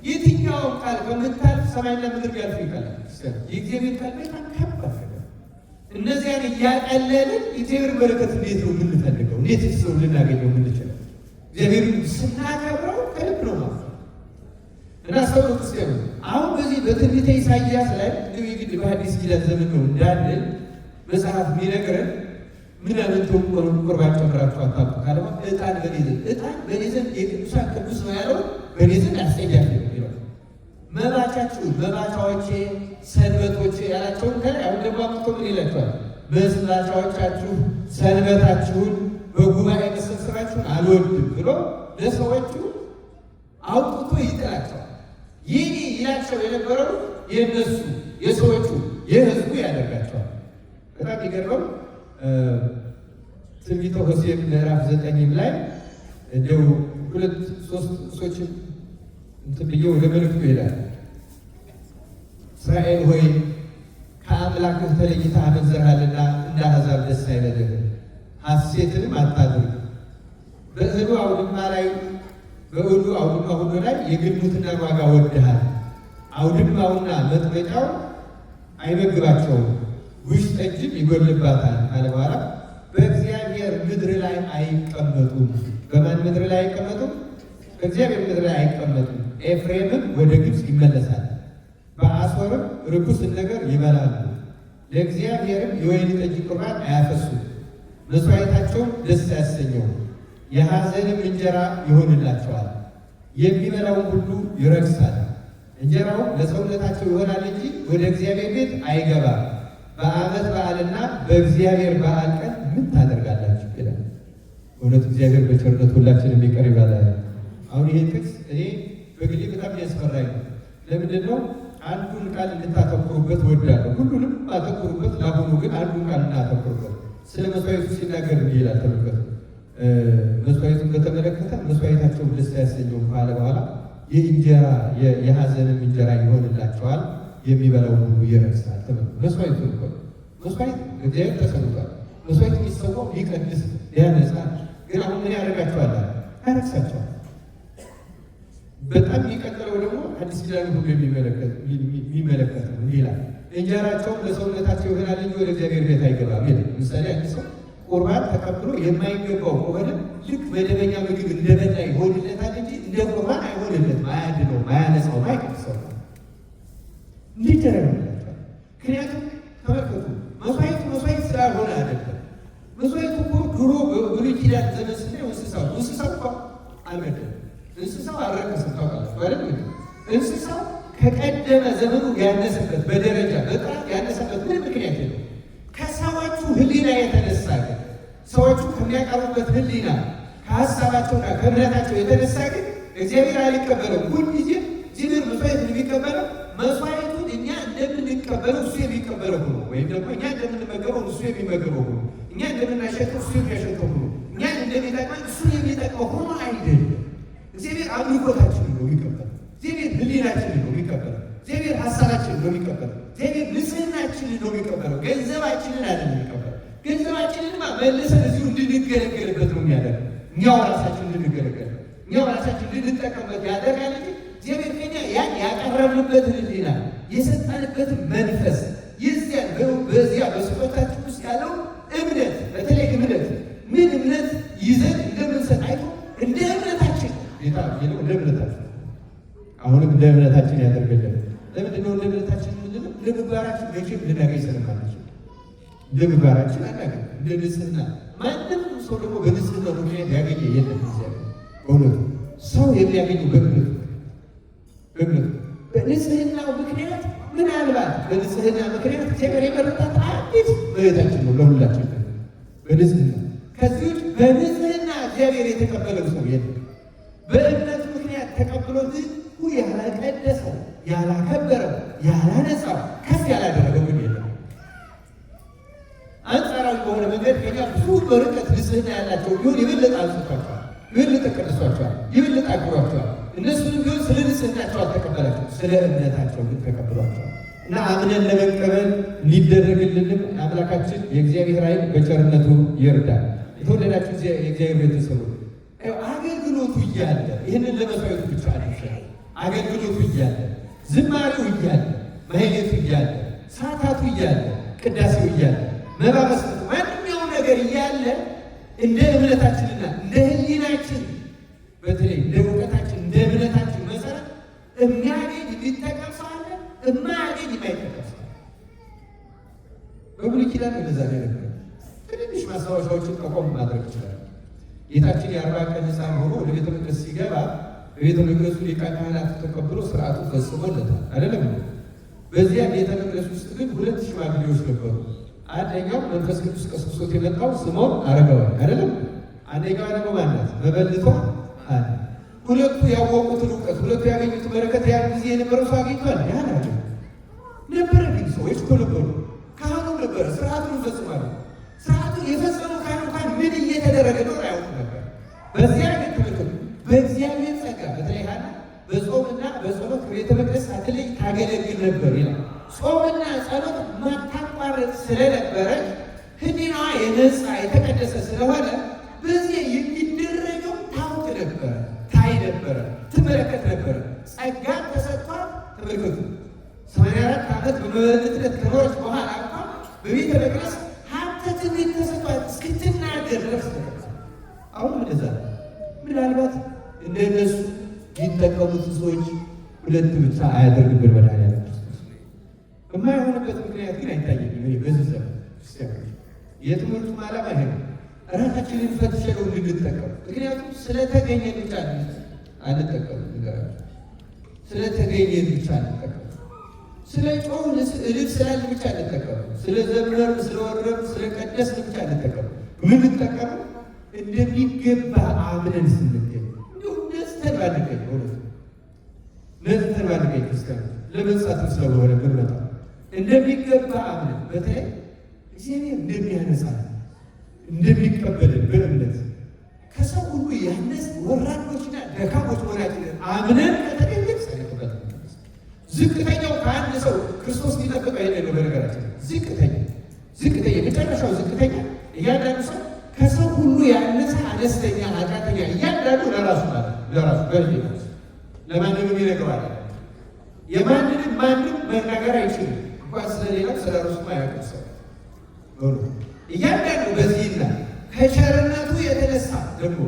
የትኛውም ቃል ከምታልፍ ሰማይና ምድር ቢያልፍ ይቀላል። የእግዚአብሔር ቃል በጣም ከባድ ነገር። እነዚያን እያቀለልን የእግዚአብሔር በረከት እንዴት ነው የምንፈልገው? እንዴት ሰው ልናገኘው የምንችለው? እግዚአብሔር ስናከብረው ከልብ ነው ማለት እና ሰው ክርስቲያኑ አሁን በዚህ በትንቢተ ኢሳይያስ ላይ እንደው የግድ በሐዲስ ኪዳን ዘመን ነው እንዳለን መጽሐፍ የሚነግረን ምናምንቴውን ቁርባን ጨምራችሁ አታምጡ ካለ ዕጣን በእኔ ዘንድ የቅዱሳን ቅዱስ ነው ያለው፣ በእኔ ዘንድ አስጸያፊ ነው ይላል። መባቻዎቼ ሰንበቶቼ ያላቸውን ከላይ አሁን ደግሞ አምጥቶ ምን ይላቸዋል? መባቻዎቻችሁ ሰንበታችሁን በጉባኤ መሰብሰባችሁን አልወድም ብሎ ለሰዎቹ አውጥቶ ይጥላቸዋል። ይህ ይላቸው የነበረው የእነሱ የሰዎቹ የሕዝቡ ያደርጋቸዋል። በጣም ይገርመው ትንቢተ ሆሴዕ ምዕራፍ 9 ላይ እንደው 2-3 ጥቅሶችን እንትን ብዬ ወደ መልእክቱ ይሄዳል። እስራኤል ሆይ ከአምላክህ ተለይተህ አመንዝረሃልና እንደ አሕዛብ ደስ አይበልህ፣ ሐሴትንም አታድርግ። በእህሉ አውድማ ሁሉ ላይ የግልሙትናን ዋጋ ወድሃል። አውድማውና መጥመቂያው አይመግባቸውም፣ ጉሽ ጠጅም ይጎልባታል ካለ በኋላ በእግዚአብሔር ምድር ላይ አይቀመጡም። በማን ምድር ላይ አይቀመጡም? በእግዚአብሔር ምድር ላይ አይቀመጡም። ኤፍሬምም ወደ ግብፅ ይመለሳል፣ በአሦርም ርኩስን ነገር ይበላሉ። ለእግዚአብሔርም የወይን ጠጅ ቁርባን አያፈሱም፣ መሥዋዕታቸውም ደስ አያሰኘውም። የሐዘንም እንጀራ ይሆንላቸዋል፣ የሚበላውን ሁሉ ይረክሳል። እንጀራውም ለሰውነታቸው ይሆናል እንጂ ወደ እግዚአብሔር ቤት አይገባም። በዓመት በዓልና በእግዚአብሔር በዓል ቀን ምን ታደርጋላችሁ ይላል። እውነት እግዚአብሔር በቸርነት ሁላችንም ይቅር ይበላል። አሁን ይሄ ጥቅስ እኔ በግሌ በጣም ያስፈራኝ ነው። ለምንድን ነው? አንዱን ቃል እንድታተኩሩበት ወዳለሁ። ሁሉንም አተኩሩበት፣ ለአሁኑ ግን አንዱን ቃል እናተኩሩበት። ስለ መስዋዕቱ ሲናገር እንዲህ ይላል። ተመልከቱ። መስዋዕቱን በተመለከተ መስዋዕታቸውን ደስ አያሰኘውም ካለ በኋላ የእንጀራ የሐዘንም እንጀራ ይሆንላቸዋል፣ የሚበላው ሁሉ ይረክሳል። መስዋዕቱ መስዋዕት እግዚአብሔር ተሰውቷል። መስዋዕት የሚሰዋው ሊቀድስ ሊያነጻ፣ ግን አሁን ምን ያደርጋቸዋል? ያረክሳቸዋል። በጣም የሚቀጥለው ደግሞ አዲስ ኪዳን ሁሉ የሚመለከት ነው ይላል። እንጀራቸውም ለሰውነታቸው ይሆናል እንጂ ወደ እግዚአብሔር ቤት አይገባም ይላል። ምሳሌ አንድ ሰው ቁርባን ተቀብሎ የማይገባው ከሆነ ልክ መደበኛ ምግብ እንደበላ ይሆንለታል እንጂ እንደ ቁርባን አይሆንለትም። አያድነው፣ አያነጻው፣ አይቀድሰው። እንዴት ተረጋግጣችኋል? ምክንያቱም ተመልከቱ፣ መስዋዕት ስላልሆነ አይደለም። መስዋዕቱ እኮ ድሮ በብሉይ ኪዳን ዘመን ስናየው እንስሳው እኮ አልመደም፣ እንስሳው አልረከሰም። ታውቃላችሁ አይደል? እንስሳው ከቀደመ ዘመኑ ያነሰበት በደረጃ በጣም ያነሰበት ምን ምክንያት የለም። ከሰዎቹ ሕሊና የተነሳ ግን ሰዎቹ ከሚያቀርቡበት ሕሊና ከሀሳባቸውና ከእምነታቸው የተነሳ ግን እግዚአብሔር አልቀበለው። ሁልጊዜ ዚብር መስዋዕት የሚቀበለው መስዋዕቱን እኛ እንደምንቀበል የምንቀበለው እሱ የሚቀበለው ሁሉ ወይም ደግሞ እኛ እንደምንመገበው እሱ የሚመገበው ሁሉ እኛ እንደምናሸተው እሱ የሚያሸተው ሁሉ እኛ እንደሚጠቅመን እሱ የሚጠቅመው ሁሉ አይደለም። እግዚአብሔር አምልኮታችንን ነው የሚቀበለው። እግዚአብሔር ሕሊናችንን ነው የሚቀበለው። እግዚአብሔር ሀሳባችንን ነው የሚቀበለው። እግዚአብሔር ንጽህናችንን ነው የሚቀበለው። ገንዘባችንን አይደለም የሚቀበለው። ገንዘባችንንማ መልሰን እዚሁ እንድንገለገልበት ነው የሚያደርገው። እኛው ራሳችን እንድንገለገል እኛው ራሳችን እንድንጠቀምበት ያደርጋል እንጂ እግዚአብሔር ከኛ ያን ያቀረብንበትን ሕሊና የሰጠንበትን መንፈስ የዚያን በዚያ በስጦታችን ውስጥ ያለው እምነት በተለይ እምነት ምን እምነት ይዘን እንደምንሰጥ አይቶ እንደ እምነታችን ጌታ ነው እንደ እምነታችን አሁንም እንደ እምነታችን ያደርገልን። ለምንድን ነው እንደ እምነታችን የምንለው? ለምግባራችን መቼም ልናገኝ ስለማንችል እንደ ምግባራችን አናገኝ። እንደ ንጽህና ማንም ሰው ደግሞ በንጽህና ምክንያት ያገኘ የለም። እግዚአብሔር በእውነቱ ሰው የሚያገኘው በእምነቱ በንጽህናው ምክንያት ምናልባት በንጽህና ምክንያት እግዚአብሔር የመረጣት አንዲት እህታችን ነው ለሁላችን በንጽህና። ከዚህ ውጭ በንጽህና እግዚአብሔር የተቀበለው ሰው የለም። በእምነቱ ምክንያት ተቀብሎት ያላቀደሰው፣ ያላከበረው፣ ያላነጻው፣ ከፍ ያላደረገው ግን የለም። አንጻራዊ በሆነ መንገድ ከኛ ብዙ በርቀት ንጽህና ያላቸው ቢሆን የበለጠ አንጽቷቸዋል፣ የበለጠ ቀድሷቸዋል፣ የበለጠ አክብሯቸዋል። እነሱንም ቢሆን ስለ ንጽህናቸው አልተቀበላቸው፣ ስለ እምነታቸው ግን ተቀብሏቸዋል። እና አምነን ለመቀበል እንዲደረግልንም አምላካችን የእግዚአብሔር ኃይል በቸርነቱ ይርዳል። የተወደዳችሁ የእግዚአብሔር ቤተሰቦች አገልግሎቱ እያለ ይህንን ለመስዋዕቱ ብቻ አይደለም። አገልግሎቱ እያለ ዝማሬው እያለ ማህሌቱ እያለ ሰዓታቱ እያለ ቅዳሴው እያለ መባ መስጠቱ ማንኛውም ነገር እያለ እንደ እምነታችንና እንደ ሕሊናችን በተለይ እንደ እውቀታችን እንደ እምነታችን መሰረት የሚያገኝ የሚጠቀም ሰው አለ፣ የማያገኝ የማይጠቀም ሰው አለ። በብሉይ ኪዳን እንደዛ ነበር። ትንንሽ ማስታወሻዎችን ጠቆም ማድረግ ይችላል። ጌታችን የ40 ቀን ሕፃን ሆኖ ወደ ቤተ መቅደስ ሲገባ በቤተ መቅደሱ ሊቀ ካህናት ተቀብሎ ስርዓቱ ፈጽሞለታል አይደለም። በዚያ ቤተ መቅደስ ውስጥ ግን 2 ሽማግሌዎች ነበሩ። አንደኛው መንፈስ ቅዱስ ቀስቅሶት የመጣው ስምዖን አረጋዊ አይደለም። አንደኛው ደግሞ ማናት? መበልቷ አለ። ሁለቱ ያወቁትን እውቀት፣ ሁለቱ ያገኙት በረከት ያን ጊዜ የነበረው ሰው አግኝቷል። ያን አለ ነበረ። ግን ሰዎች እኮ ነበሩ። ካህኑ ነበረ ስርዓቱን ፈጽሟል። ስርዓቱን የፈጸመው ካህኑ እንኳን ምን እየተደረገ ነው አያውቁ ነበር። በዚያ ግን ትልክም በእግዚአብሔር ጸጋ በተለይ ሐና በጾምና በጸሎት ከቤተ መቅደስ አትለይ ታገለግል ነበር ይላል። ጾምና ጸሎት ማታቋረጥ ስለነበረች ሕሊናዋ የነጻ የተቀደሰ ስለሆነ በዚህ የሚደረገው ታውቅ ነበረ፣ ታይ ነበረ፣ ትመለከት ነበረ። ጸጋ ተሰጥቷት ተመልከቱ 84 ዓመት በመበለትነት ከኖረች በኋላ እንኳን በቤተ መቅደስ ሀብተ ትምህርት ተሰጥቷት እስክትናገር ድረስ ተቀምጣ። አሁን እንደዛ ምናልባት እንደነሱ የሚጠቀሙት ሰዎች 2 ብቻ አያደርግብን መድኃኒዓለም ክርስቶስ የማይሆንበት ምክንያት ግን አይታየኝም። በዚህ ዘመን ክርስቲያኖች የትምህርቱ ዓላማ ይሄ ነው። ራሳችንን ፈትሸን እንድንጠቀም። ምክንያቱም ስለተገኘ ብቻ አንጠቀም። ስለተገኘ ብቻ አንጠቀም። ስለ ጮህ እልል ስላለ ብቻ አንጠቀም። ስለ ዘመር ስለወረብ ስለቀደስን ብቻ አንጠቀም። ምንጠቀም እንደሚገባ አምነን ስንገኝ እንዲሁም ነጽተን ባንገኝ ነጽተን ባንገኝ ክርስቲያኖች ለመንጻትም ስለሆነ ብንመጣ እንደሚገባ አምነን በተለይ እግዚአብሔር እንደሚያነጻ እንደሚቀበልን በእምነት ከሰው ሁሉ ያነስ ወራዶችና ደካሞች መሆናችንን አምነን ከተገኘን ጸድቀን ዝቅተኛው ከአንድ ሰው ክርስቶስ ሊጠብቀው የሌለው በነገራችን ዝቅተኛ የመጨረሻው ዝቅተኛ እያንዳንዱ ሰው ከሰው ሁሉ ያነሰ አነስተኛ ኃጢአተኛ እያንዳንዱ ለራሱ በህሊናው ለማንም ይነግረዋል። የማንንም ማንም መናገር አይችልም። እንኳን ስለሌላው ስለ ራሱማ ያውቅ ሰው እያንዳንዱ በዚህና ከቸርነቱ የተነሳ ደግሞ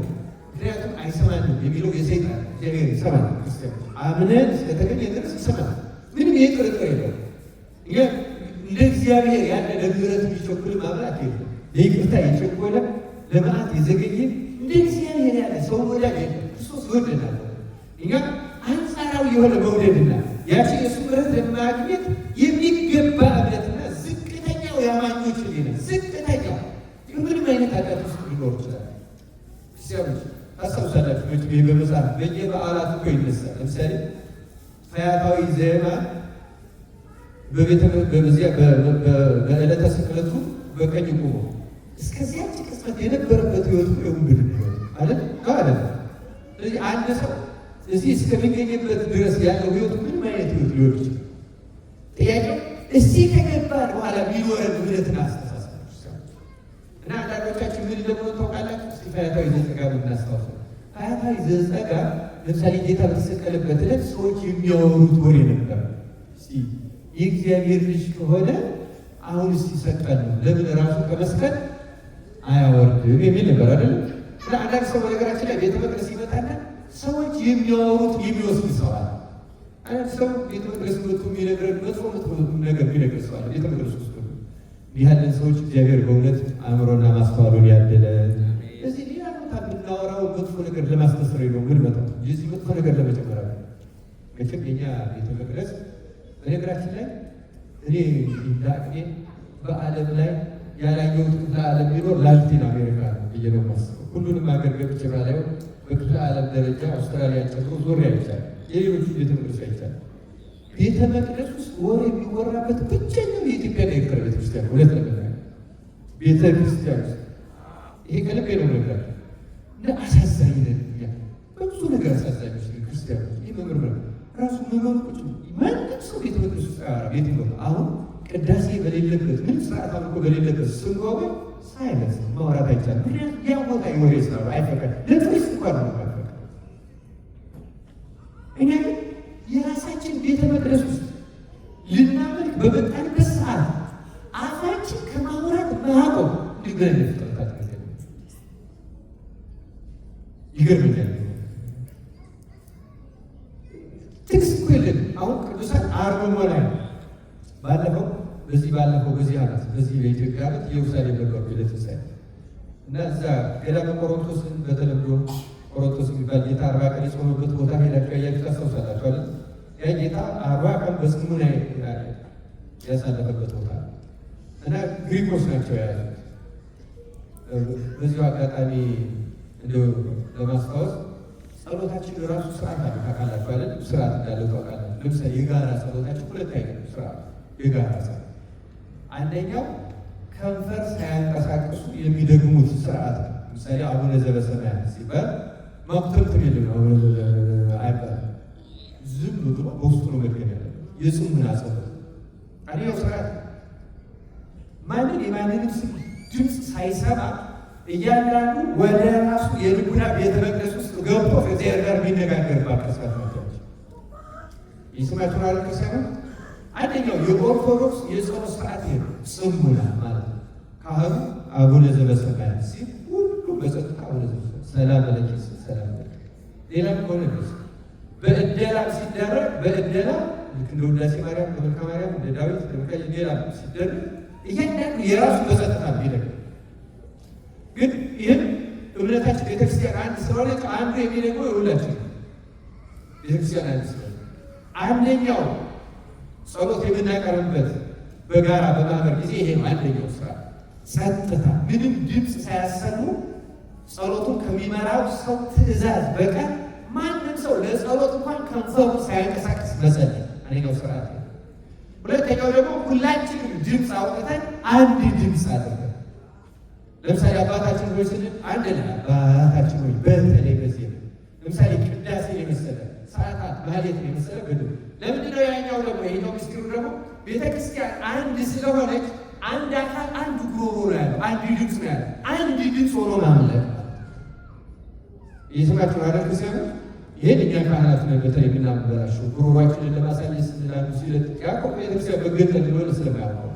ምክንያቱም አይሰማንም የሚለው የሰይጣን እግዚአብሔር ይሰማል። ክርስቲያኖች አምነን ስለተገኘ ድረስ ይሰማል። ምንም ጥርጥር የለም። እኛ እንደ እግዚአብሔር ያለ ለምህረት የሚቸኩል አምላክ የለም። ለይቅርታ የቸኮለ ለመዓት የዘገየ እንደ እግዚአብሔር ያለ ሰው ወዳጅ የለም። ክርስቶስ ይወደናል። እኛ አንጻራዊ የሆነ መውደድና ያቺ የእሱ ምሕረት ለማግኘት የሚገባ እምነትና ዝቅተኛው የአማኞች ሌላ ዝቅተኛው ምንም አይነት ኃጢአት ውስጥ ሊኖር ይችላል። ክርስቲያኖች ታስታውሳላችሁ መቼም በመጽሐፍ በየበዓላት እኮ ይነሳል። ለምሳሌ ፈያታዊ ዘየማን በዕለተ ስቅለቱ በቀኝ ቆሞ እስከዚያች ቅጽበት የነበረበት ህይወቱ የውንብድ አይደል አይደል? ስለዚህ አንድ ሰው እዚህ እስከሚገኝበት ድረስ ያለው ህይወቱ ምንም አይነት ህይወት ሊሆን ይችላል። ጥያቄው እዚህ ከገባን በኋላ ቢኖረን እምነትን አስተሳሰብ እና አንዳንዶቻችን ምን እንደሆነ ታውቃላችሁ? እስቲ ፈያታዊ ዘጸጋ እናስታውስ። ፈያታዊ ዘጸጋ ለምሳሌ ጌታ በተሰቀለበት ዕለት ሰዎች የሚያወሩት ወሬ ነበር። እስቲ የእግዚአብሔር ልጅ ከሆነ አሁን እስቲ ሰቀል ነው ለምን ራሱ ከመስቀል አያወርድም የሚል ነበር አይደል? እና አንዳንድ ሰው በነገራችን ላይ ቤተ መቅደስ ይመጣና ሰዎች የሚያወሩት የሚወስድ ሰው አለ። አንድ ሰው ቤተ መቅደስ መጥቶ የሚነግረን መጥፎ ነገር የሚነግር ሰው አለ ቤተ መቅደስ ውስጥ። እንዲህ ያለን ሰዎች እግዚአብሔር በእውነት አእምሮና ማስተዋሉን ያደለን። እዚህ ሌላ ቦታ የምናወራው መጥፎ ነገር ለማስተስረይ ነው ምን መጣው እዚህ መጥፎ ነገር ለመጨመር አለ። መቼም የኛ ቤተ መቅደስ በነገራችን ላይ እኔ እንዳቅኔ በዓለም ላይ ያላየሁት ለዓለም ቢኖር ላቲን አሜሪካ ነው ብዬ ነው የማስበው። ሁሉንም ሀገር ገብቼ ባላየው በክፍለ ዓለም ደረጃ አውስትራሊያን ጨምሮ ዞር አይቻልም። የሌሎቹ ቤተ መቅደስ አይቻልም። ቤተ መቅደስ ውስጥ ወሬ የሚወራበት ብቸኛው የኢትዮጵያ ኤርትራ ቤተክርስቲያን ሁለት ነገር ቤተ ክርስቲያን ውስጥ ይሄ ከልቤ ነው ነገር እንደ አሳዛኝ ነው። በብዙ ነገር አሳዛኝ ነው ክርስቲያን ይህ መምርመር ራሱ መምር ቁጭ ማንም ሰው ቤተ መቅደስ ውስጥ ቤት ነው። አሁን ቅዳሴ በሌለበት ምን ስርዓት አምልኮ በሌለበት ስንጎበ ሳይለንስ ማውራት አይቻልም። ምክንያቱም ያ ቦታ የወሬ ስራ አይፈቀድ ለቱሪስት እንኳን ነው አይፈቀድ። እኛ ግን የራሳችን ቤተ መቅደስ ውስጥ ልናመልክ በመጣንበት ሰዓት አፋችን ከማውራት ማቆም እንዲገለጽ ተጣጣ ይገርምኛል። ትክስ እኮ የለን። አሁን ቅዱሳን አርምሞ ላይ ባለፈው በዚህ ዓመት በዚህ በኢትዮጵያ ዓመት ኢየሩሳሌም ነበሩ ቤተክርስቲያ እና እዛ ገዳመ ቆሮንቶስን በተለምዶ ቆሮንቶስ የሚባል ጌታ 40 ቀን የጾመበት ቦታ ሄዳችሁ ያያችሁ ታስታውሳላችሁ አይደል? ያ ጌታ 40 ቀን በጽሙና ያሳለፈበት ቦታ እና ግሪኮች ናቸው ያሉት። በዚሁ አጋጣሚ እንደው ለማስታወስ ጸሎታችን ራሱ ስርዓት አለ ታውቃላችሁ አይደል? ስርዓት እንዳለው ታውቃላችሁ። ለምሳሌ የጋራ ጸሎታችን ሁለት አይነት ስርዓት የጋራ ጸሎት፣ አንደኛው ከንፈር ሳያንቀሳቅሱ የሚደግሙት ስርዓት ነው። ለምሳሌ አቡነ ዘበሰማያት ሲባል ማቁተልትም የለም አይባልም። ዝም ብሎ በውስጡ ነው መድገም ያለ የጽሙና ጸሎት። አንደኛው ስርዓት ማንን የማንንም ድምፅ ሳይሰማ እያንዳንዱ ወደ ራሱ የልቡና ቤተ መቅደስ ውስጥ ገብቶ ከእግዚአብሔር ጋር የሚነጋገርባት ስርዓት ናቸው። ይስማችሁን አለ ክርስቲያኑ። አንደኛው የኦርቶዶክስ የጸሎት ስርዓት ይሄ ነው፣ ጽሙና ማለት ነው። ካህኑ አቡነ ዘበሰማያት ሲል ሁሉ በጸጥታ አቡነ ዘበሰማያት ሰላም ለኪ ሰላም ለኪ። ሌላም ከሆነ በእደላ ሲደረግ በእደላ ልክ እንደ ውዳሴ ማርያም በመልካ ማርያም እንደ ዳዊት ለምካይ ሌላ ሲደረግ እያንዳንዱ የራሱ በጸጥታ ቢደረግ ግን ይህን እምነታችን ቤተክርስቲያን አንድ ስለሆነ አንዱ የሚደግመው የሁላችን ቤተክርስቲያን አንድ ስለሆነ አንደኛው ጸሎት የምናቀርብበት በጋራ በማህበር ጊዜ ይሄ ነው አንደኛው ስራ። ጸጥታ፣ ምንም ድምፅ ሳያሰሙ ጸሎቱን ከሚመራው ሰው ትእዛዝ በቀር ማንም ሰው ለጸሎት እንኳን ከንፈሩ ሳያንቀሳቀስ መጸለይ አንደኛው ስርዓት ነው። ሁለተኛው ደግሞ ሁላችንም ድምፅ አውጥተን አንድ ድምፅ አድርገን ለምሳሌ አባታችን ሆይ ስንል አንድ ላይ አባታችን ሆይ በተለይ በዚህ ነው። ለምሳሌ ቅዳሴ የመሰለ ሰዓታት ማህሌት የመሰለ በድምፅ ለምንድነው ያኛው ደግሞ ይሄኛው ምስጢሩ ደግሞ ቤተክርስቲያን አንድ ስለሆነች አንድ አካል አንድ ጉሮሮ ነው ያለው፣ አንድ ድምፅ ነው ያለው። አንድ ድምፅ ሆኖ ማምለክ የስማችሁ አለ ክርስቲያኑ። ይሄን እኛ ካህናት ነን በተለይ የምናበላሸው ጉሮሯችንን ለማሳለስ ስንላሉ ሲለት ያዕቆብ ቤተክርስቲያን በገጠል ሊሆን ስለማያውቀው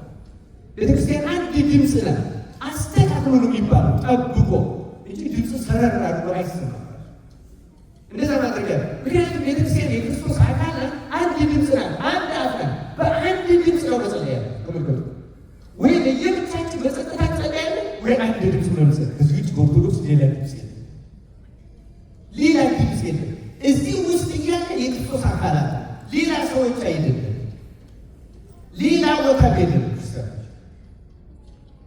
ቤተክርስቲያን አንድ ድምፅ ናት። አስተካክሎ ነው የሚባለው ጠብቆ እንጂ ድምፅ ሰረር አድርጎ አይሰማም። እንደዛ ማድረግ ያለ ምክንያቱም ቤተክርስቲያን የክርስቶስ አካል አንድ ድምፅ ናት፣ አንድ አፍ ናት። በአንድ ድምፅ ነው መጸለይ ያለ። ተመልከቱ፣ ወይ ለየብቻችን በጸጥታ እንጸልያለን ወይ አንድ ድምፅ ነው መጸለይ። ከዚህ ውጭ በኦርቶዶክስ ሌላ ድምፅ የለም፣ ሌላ ድምፅ የለም። እዚህ ውስጥ እያለ የክርስቶስ አካላት ሌላ ሰዎች አይደለም፣ ሌላ ቦታ የለም ክርስቲያኖች።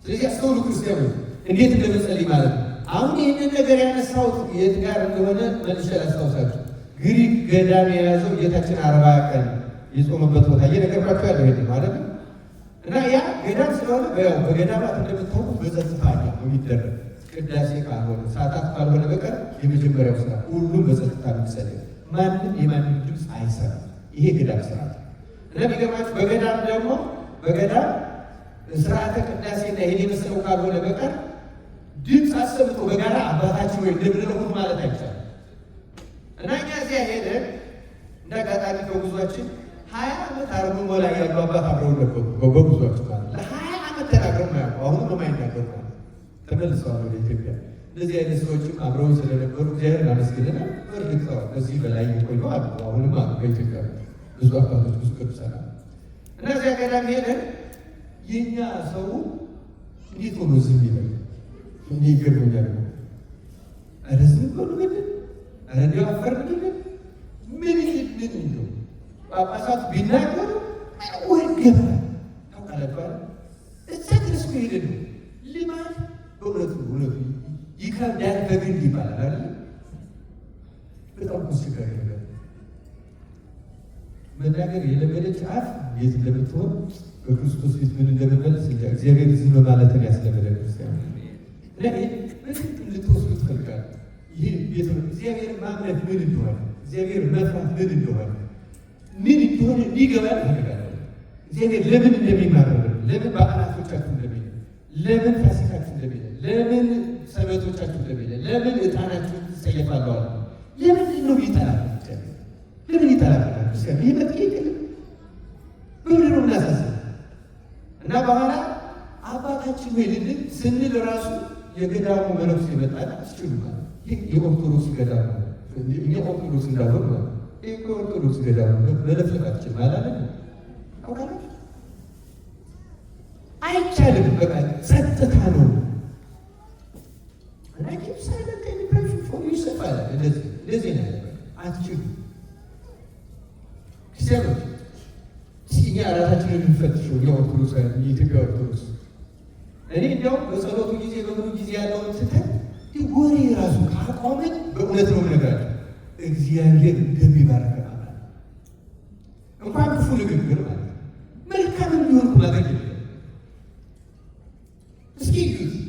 ስለዚህ አስተውሉ ክርስቲያኖች እንዴት እንደመጸልይ ማለት ነው። አሁን ይህንን ነገር ያነሳሁት የት ጋር እንደሆነ መልሼ ላስታውሳችሁ። ግሪክ ገዳም የያዘው ጌታችን 40 ቀን የጾመበት ቦታ እየነገርኳቸው ያለው ይሄ ማለት ነው። እና ያ ገዳም ስለሆነ በገዳማት እንደምታውቁ በጸጥታ ነው የሚደረግ። ቅዳሴ ካልሆነ ሰዓታት ካልሆነ በቀር የመጀመሪያው ስራ ሁሉም በጸጥታ የሚጸልይ ማንም የማንም ድምፅ አይሰራም። ይሄ ገዳም ስርዓት እና የሚገርማችሁ በገዳም ደግሞ በገዳም ስርዓተ ቅዳሴና ይሄን የመሰለው ካልሆነ በቀር ድምፅ አሰምቶ በጋራ አባታችን ወይ እንደምንለው ማለት አይቻልም። እና እኛ እዚያ ሄደን እንደ አጋጣሚ በጉዟችን 20 ዓመት አርጎ ሞላ ያሉ አባት አብረው ነበሩ። በጉዟችን ማለት ለ20 ዓመት ተናግረው ነው ያውቁ። አሁን ነው የማይናገሩ ተመልሰዋል ወደ ኢትዮጵያ። እንደዚህ አይነት ሰዎችም አብረው ስለነበሩ እግዚአብሔር አመስግነናል። እርግጠዋል ከዚህ በላይ የቆዩ አሉ። አሁንም አሉ በኢትዮጵያ ብዙ አባቶች ብዙ ቅዱሳን አሉ። እና እዚያ ገዳም ሄደን የእኛ ሰው እንዴት ሆኖ ዝም ይላል? እኔ ይገርመኛል። ኧረ ዝም በሉ ግን ኧረ እንዲያው አፈር ግን ምን ነው ጳጳሳት ቢናገሩ ወይ ገባ ታውቃለህ። እዛ ድረስ እኮ ሄደን ነው ልማድ በእውነቱ ይከብዳል። በግንድ ይባላል አይደል? በጣም አስቸጋሪ ነገር መናገር የለመደች አፍ እንዴት እንደምትሆን በክርስቶስ ፊት ምን እንደምንመልስ እንጃ። እግዚአብሔር ዝም ማለትን ያስለመደ ክርስቲያን ለኔ በትክክል ልትወስዱ ትፈልጋለህ። ይህ ቤተ እግዚአብሔር ማምለክ ምን እንደሆነ እግዚአብሔር መፍራት ምን እንደሆነ እንዲገባ ትፈልጋለህ። እግዚአብሔር ለምን እንደሚማረር ለምን በዓላቶቻችሁ እንደሚለ ለምን ፋሲካችሁ እንደሚለ ለምን ሰንበቶቻችሁ እንደሚለ ለምን ዕጣናችሁ ትጸየፋለሁ አለ። ለምንድን ነው ይጠላል? ለምን ይጠላል? ክርስቲያን ይህ መጥቂቅ በምንድን ነው የምናሳስብ? እና በኋላ አባታችን ወይ ልንል ስንል ራሱ የገዳሙ መነኩሴ ይመጣል። አስችሉ ማለት ይህ የኦርቶዶክስ ገዳም ነው። እኛ ኦርቶዶክስ እንዳልሆን ማለት ይህ የኦርቶዶክስ ገዳም ነው። መለፍለቃችን ማለት አውቃለች አይቻልም። በቃ ጸጥታ ነው። እና ኪፕሳይለ ከሚፕሬሽን ፎር ይሰፋል። እንደዚህ ነው አትችሉ ክርስቲያኖች። እኛ ራሳችንን የምንፈትሸው የኦርቶዶክስ የኢትዮጵያ ኦርቶዶክስ እኔ እንዲያውም በጸሎቱ ጊዜ በምኑ ጊዜ ያለውን ትተን ወሬ ራሱ ካቆምን በእውነት ነው ነገራቸው እግዚአብሔር እንደሚባረክ ማለት እንኳን ክፉ ንግግር ማለት መልካም የሚሆን ማድረግ የለም። እስኪ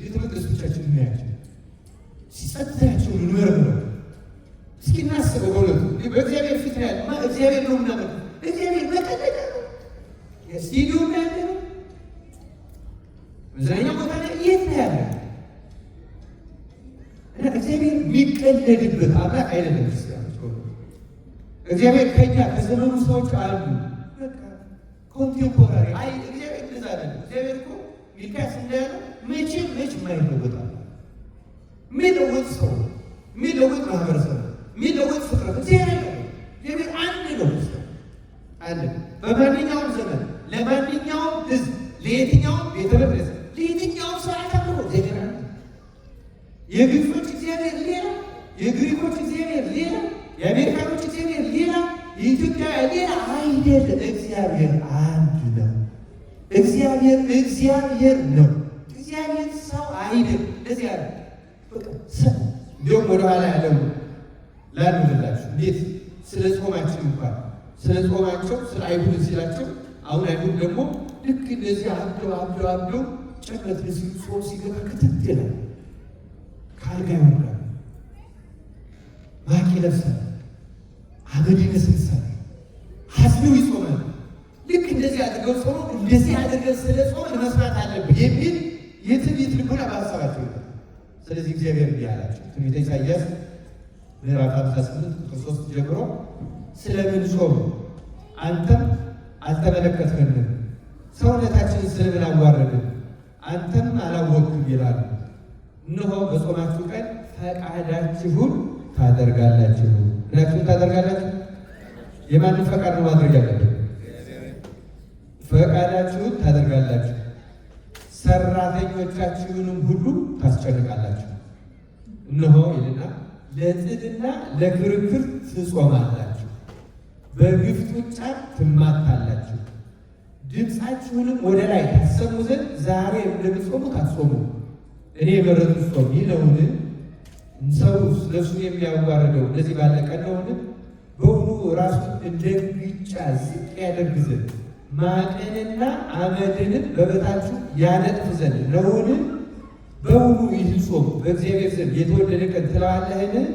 ቤተ መቅደሶቻችን እናያቸው፣ ሲጸጥታቸውን እንመርምረው። እስኪ እናስበው በእውነቱ በእግዚአብሔር ፊት ነው ያለ እግዚአብሔር ነው ምናምን እግዚአብሔር መቀደዳ ነው። ስቴዲዮም ላይ ያለ ነው፣ መዝናኛ ቦታ ላይ የት ነው ያለ? እና እግዚአብሔር የሚቀለድበት አምላክ አይደለም። ክርስቲያኖች እግዚአብሔር ከኛ ከዘመኑ ሰዎች አሉ በቃ ኮንቴምፖራሪ አይ እግዚአብሔር እንደዛ አይደለም። እግዚአብሔር እኮ ሚልኪያስ እንዳያለው መቼም የማይለወጥ የሚለወጥ ሰው የሚለወጥ ማህበረሰብ የሚለወጥ ፍጥረት እግዚአብሔር አንድ ነው። አንድ በማንኛውም ዘመን ለማንኛውም ሕዝብ ለየትኛውም ቤተ መቅደስ ለየትኛውም ስርዓት አምሮ እግዚአብሔር አንድ። የግብጾች እግዚአብሔር ሌላ፣ የግሪኮች እግዚአብሔር ሌላ፣ የአሜሪካኖች እግዚአብሔር ሌላ፣ የኢትዮጵያ ሌላ አይደለም። እግዚአብሔር አንድ ነው። እግዚአብሔር ነው። እግዚአብሔር ሰው አይደለም። ለዚህ ያለ እንዲሁም ወደኋላ ያለው ላንብላችሁ እንዴት ስለ ጾማችን እንኳን ስለ ጾማቸው ስለ አይሁድ ሲላቸው አሁን አይሁድ ደግሞ ልክ እንደዚህ አብደው ጨቅለት ጾም ሲገባ ክትት ይላል። ከአልጋ ይወርዳል፣ ማቅ ይለብሳል፣ አመድ ይነሰንሳል፣ አዝነው ይጾማል። ልክ እንደዚህ አድርገው ጾሙ እንደዚህ አድርገን ስለ ጾም መስራት አለብን የሚል የትንቢት ልቦና በሀሳባቸው ይላል። ስለዚህ እግዚአብሔር እንዲህ አላቸው። ትንቢተ ኢሳይያስ ምዕራፍ 58 ቁጥር 3 ጀምሮ ስለምን ጾም አንተም አልተመለከትኸንም፣ ሰውነታችንን ስለምን አዋረድን አንተም አላወቅም ይላሉ። እነሆ በጾማችሁ ቀን ፈቃዳችሁን ታደርጋላችሁ። ምናችሁን ታደርጋላችሁ? የማንን ፈቃድ ነው ማድረግ ያለብን? ፈቃዳችሁን ታደርጋላችሁ፣ ሰራተኞቻችሁንም ሁሉ ታስጨንቃላችሁ። እነሆ ይልና ለጥድና ለክርክር ትጾማላችሁ፣ በግፍ ጡጫ ትማታላችሁ፣ ድምፃችሁንም ወደ ላይ ታሰሙ ዘንድ ዛሬ እንደምትጾሙት አትጾሙ። እኔ የመረጡት ጾም ይህ ነውን? ሰው ነፍሱን የሚያዋርደው እንደዚህ ባለ ቀን ነውን? በውኑ ራሱን እንደ ግጫ ዝቅ ያደርግ ዘንድ ማቅንና አመድንም በበታችሁ ያነጥፍ ዘንድ ነውን? በውኑ ይህ ጾም በእግዚአብሔር ዘንድ የተወደደ ቀን ትለዋለህን?